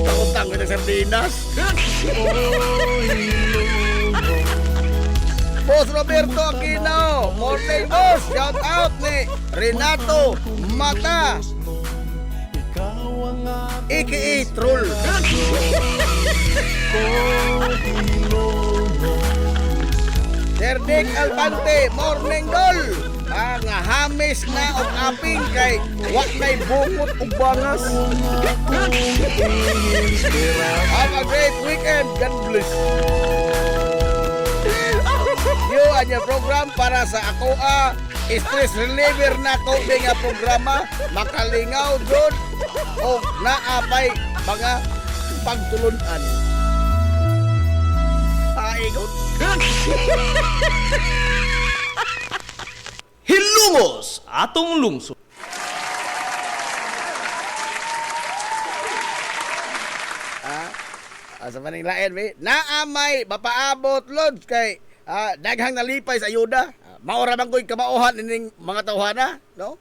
Takot-takot ng sardinas. Boss Roberto Aquino, morning boss, shout out ni Renato Mata, aka Troll. Sir Dick Albante, morning dol. Ang hamis na og aping kay wak na'y bungot ug bangas. Have a great weekend. God bless. You and your program para sa ako stress reliever na ko nga programa makalingaw jud og naapay mga pagtulunan. Aigot. Hilungos atong lungsod. Sa maning lain, naamay mapaabot lods kay daghang nalipay sa ayuda. Maora bang ko'y kamauhan ining mga tawhana, no?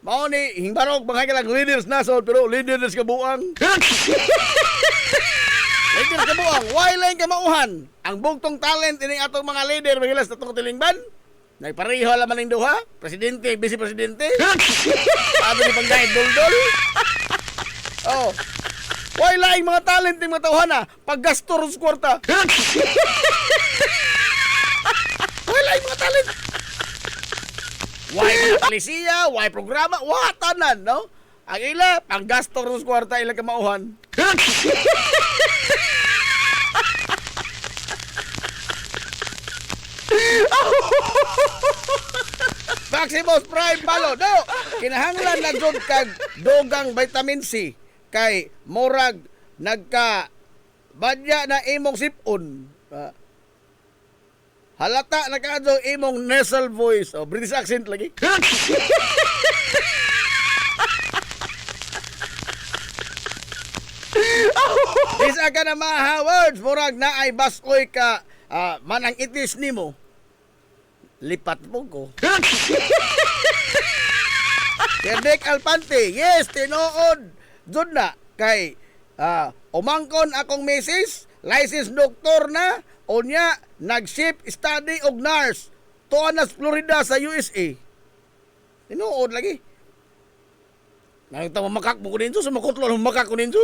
Mao ni hingbarog mga kalang leaders nasod pero leaders kabuang. Leaders kabuang, why lang kamauhan? Ang bugtong talent ining atong mga leader magilas tatong tilingban. Nagpareho laman ning duha, presidente, vice presidente. Sabi ni Panggay Doldol. Oh. Why lang mga talent ning mga tawhana paggasto ros kwarta. Why lang mga talent? Why mga palisiya, why programa, tanan, no? Ang ila, paggasto ros kwarta ilang kamauhan. Maximus Prime Palo, no? Kinahanglan na jud kag dogang vitamin C kay morag badya na imong sipon. Halata na kaadto imong nasal voice. British accent lagi. Isa ka na mga words, murag na ay baskoy ka manang itis nimo. Lipat mo ko. Kendek Alpante, yes, tinuod. Doon na, kay umangkon akong misis, licensed doktor na, unya, nag-ship study og nurse, tuanas Florida sa USA. Tinuod lagi. Nakita mo makak mo ko ninyo, sumakutlo ng makak ko ninyo.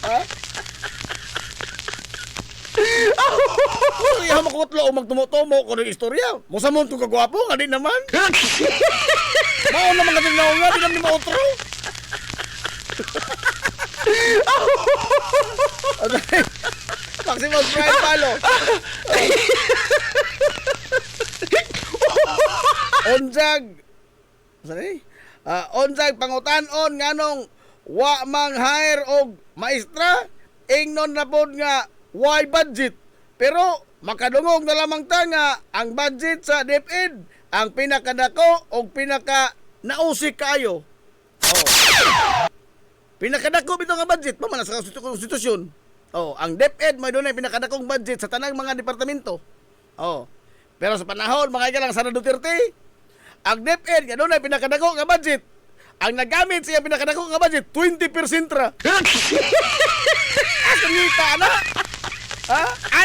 Ha? Kaya makutlo o magtumo-tumo ko ng istorya. Musamon ko kagwapo, nga di naman. Mao naman ka din nga, di naman ni mautro. Maximum Brian Palo. Onjag. Sorry? Onjag pangutan-on nganong wa mang hire og maestra, ingnon na pod nga why budget. Pero makadungog na lamang ta nga ang budget sa DepEd ang pinakadako og pinaka nausik kaayo. Pinakadako bitaw nga budget pamana sa konstitusyon. Ang DepEd may dunay pinakadakong budget sa tanang mga departamento. Pero sa panahon mga ikalang Sara Duterte, ang DepEd nga dunay pinakadako nga budget. Ang nagamit siya pinakadako nga budget 20% ra. Asanita na.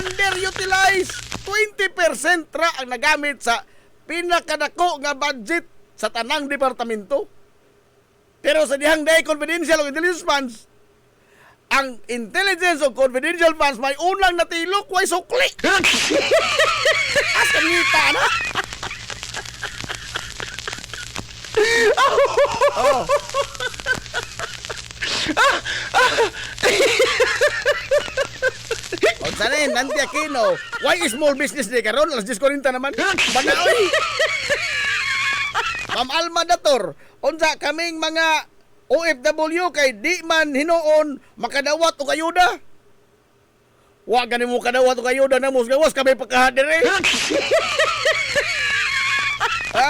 Underutilized 20% ra ang nagamit sa pinakadako nga budget sa tanang departamento. Pero sa dihang day confidential o intelligence funds, ang intelligence o confidential funds may unang natilok way sukli. Asanita na. Sanin, Nanti Aquino, why is small business day karon? Alas 10:40 naman. Banaoy. Ma'am Alma Dator, unsa kaming mga OFW kay di man hinuon makadawat og ayuda. Wa gani mo kadawat og ayuda na gawas kami pagkahadere. Ha?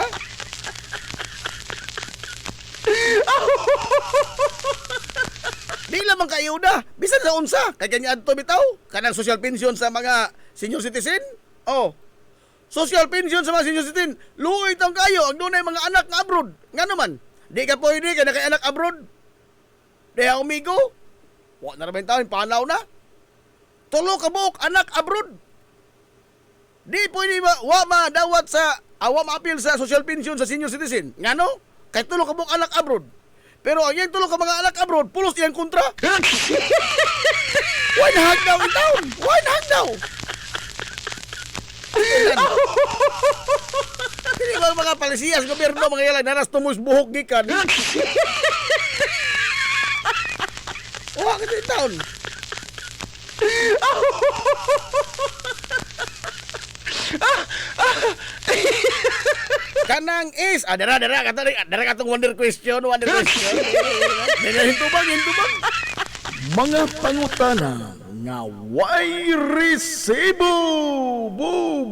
Di lamang kaayuda, bisan sa unsa, kay kanya adto bitaw, kanang social pension sa mga senior citizen. Social pension sa mga senior citizen, luoy tang kayo, ang dunay mga anak nga abroad. Nga naman, di ka pwede ka na kay anak abroad. Deha umigo, wa na ramen taon, panaw na. Tulo ka buok anak abroad. Di pwede wa madawat sa, wa ma-appeal sa social pension sa senior citizen. Nga no? Kay tulo ka buok anak abroad. Pero ang yung tulo ka mga anak abroad, pulos iyang kontra. Why nahag daw in town? Why nahag daw? Hindi ko mga palisiyas, gobyerno, mga yalan, naras tumus buhok gikan. Wala ka in town. Kanang is dara katong wonder question. Hintubang mga pangutana nga why resibo bu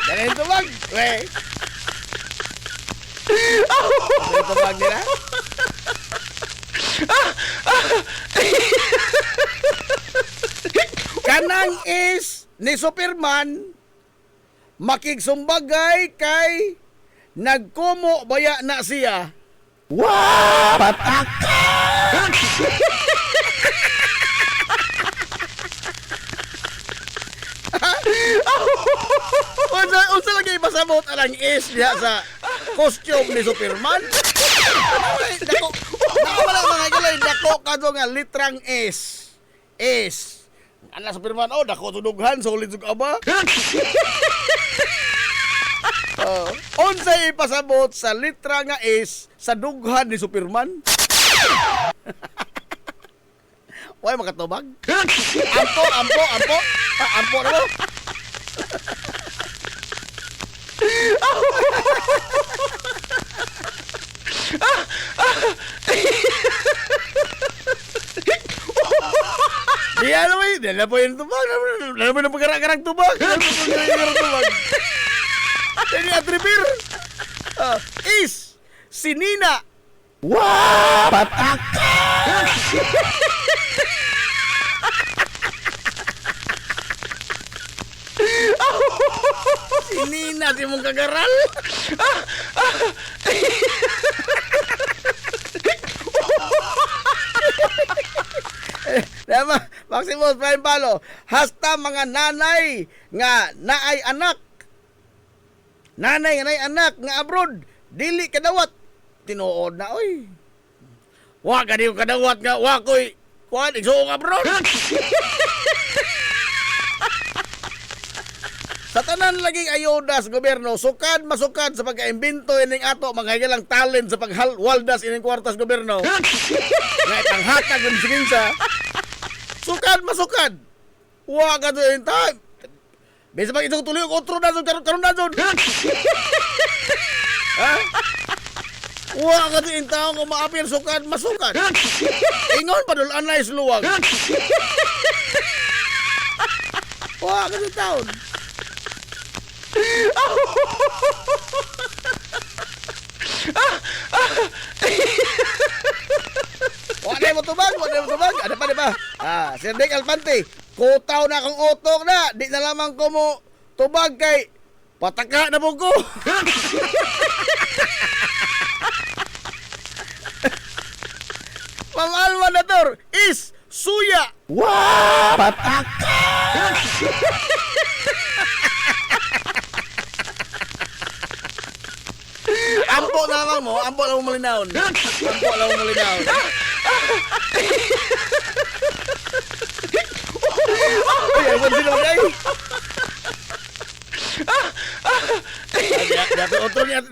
dara hintubang hintubang nila. Kanang is ni Superman makigsumbagay kay nagkumo baya na siya. Wow! Pataka! Unsa lagi pasabot ang is diha sa costume ni Superman? Dako wala mga galay dako kadto nga litrang S. S. Ana Superman dako tudughan solid jud aba. Unsay ipasabot sa litra nga S sa dughan ni Superman? Way makatubag? Ampo na mo? Dala po yung tubag. Dala po yung pagkarak-karak tubag. Dala po yung pagkarak tubag. Jadi atribir. Is. Si Nina. Wow! Patak! Si Nina, si mong kagaral. Dama, Maximus Prime Palo. Hasta mga nanay nga naay anak. Nanay nga naay anak nga abroad. Dili kadawat. Tinuod na, oy. Wa ka di ko kadawat nga, wa ko'y kuhan, igsuong abroad. Sa tanan laging ayuda sa gobyerno, sukad masukad sa pagkaimbento ining ato mga higalang talent sa paghalwaldas ining kwartas gobyerno. Nga itanghatag ng siginsa. Sukad masukad. Wa ka to in time. Bisa pag isang tuloy, otro na doon, karon na doon. Ha? Wa ka to in taong kung maapir sukad masukad. Ingon pa doon, anay sluwag. Wa ka to taon. Wala mo tubag. Ano pa, di ba? Sir Dick Alpante, kutaw na akong utok na. Di na lamang ko mo tubag kay pataka na po ko. Ma'am Alma Nator is suya. Wow! Patak! Ampo na lang mo, ampo lang mo malinahon. Ampo lang mo malinahon. Uy, ano sino kayo?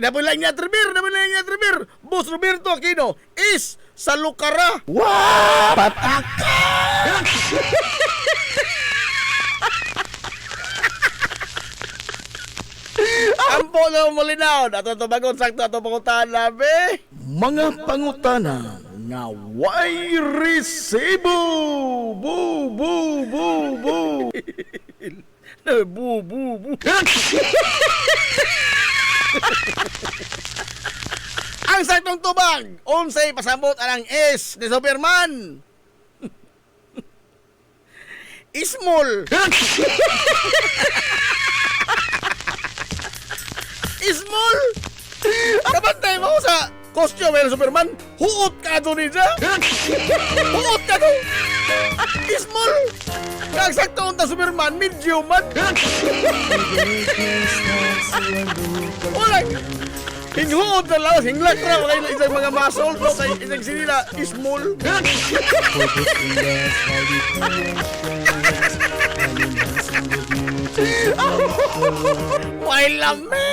Dapat lang niya tribir. Boss Roberto Aquino is sa Lucara. Wow! Patak! Ampo na mo malinahon. Ato ito bagon sakto ato pangutan labi. Mga pangutana nga way resibo. Bu, bu, bu, bu. Bu, bu, bu. Ang saktong tubag, unsay pasabot anang S ni Superman. Ismol. Ismol. Kabantay mo sa costume ng Superman. Huot ka doon niya. Huot ka doon. Ismol. Kagsakto unta Superman, medyo man. Wala. Hinghuot na laos, hinglak na kayo na isang mga muscle to kay isang sinila, small. May lami!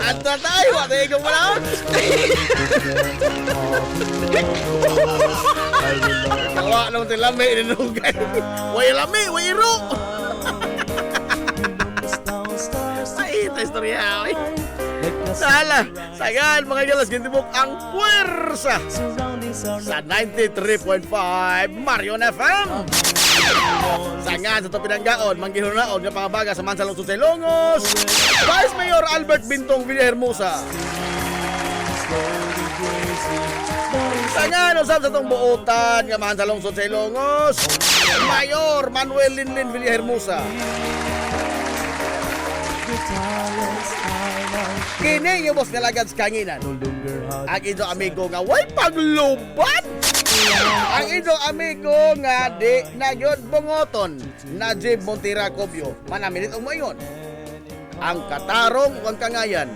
Anta tayo, ate ikaw malaon. Tawa naman tayo lami, inunugay. Way lami, way iro. Ay, ito istorya. Sala, sagan mga galas, gintibok ang puwersa sa 93.5 Marion FM. Sangan sa ito pinanggaon, manggihunaon ng pangabaga sa Mansalong Suselongos, Vice Mayor Albert Bintong Villahermosa. Sangan usap sa itong buotan ng Mansalong Suselongos, Mayor Manuel Linlin Villahermosa. Kini yung boss nalagad sa kanginan. Ang inyong amigo nga way paglubat. Ang inyong amigo nga di nagyod bungoton. Najib Montira Cobio. Manamilit ang mayon. Ang katarong ang kangayan.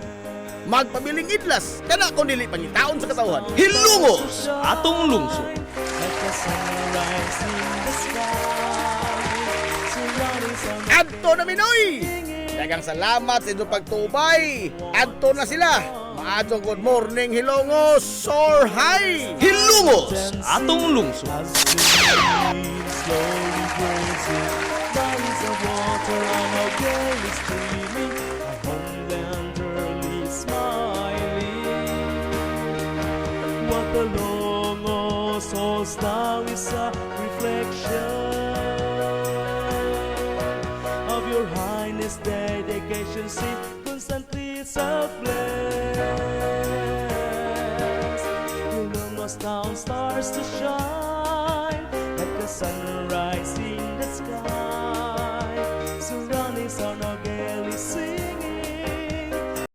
Magpabiling idlas. Kana kung dili pangitaon sa katawhan. Hilungos atong lungsod. Adto na Minoy. Dagang salamat sa inyong pagtubay. Adto na sila. Maadtong good morning Hilongos. Soar high. Hilongos atong lungsod. What the Longos holds now is a reflection of your highness dedication. See, constantly selfless. Your Longos town stars to shine like the sunrise in the sky.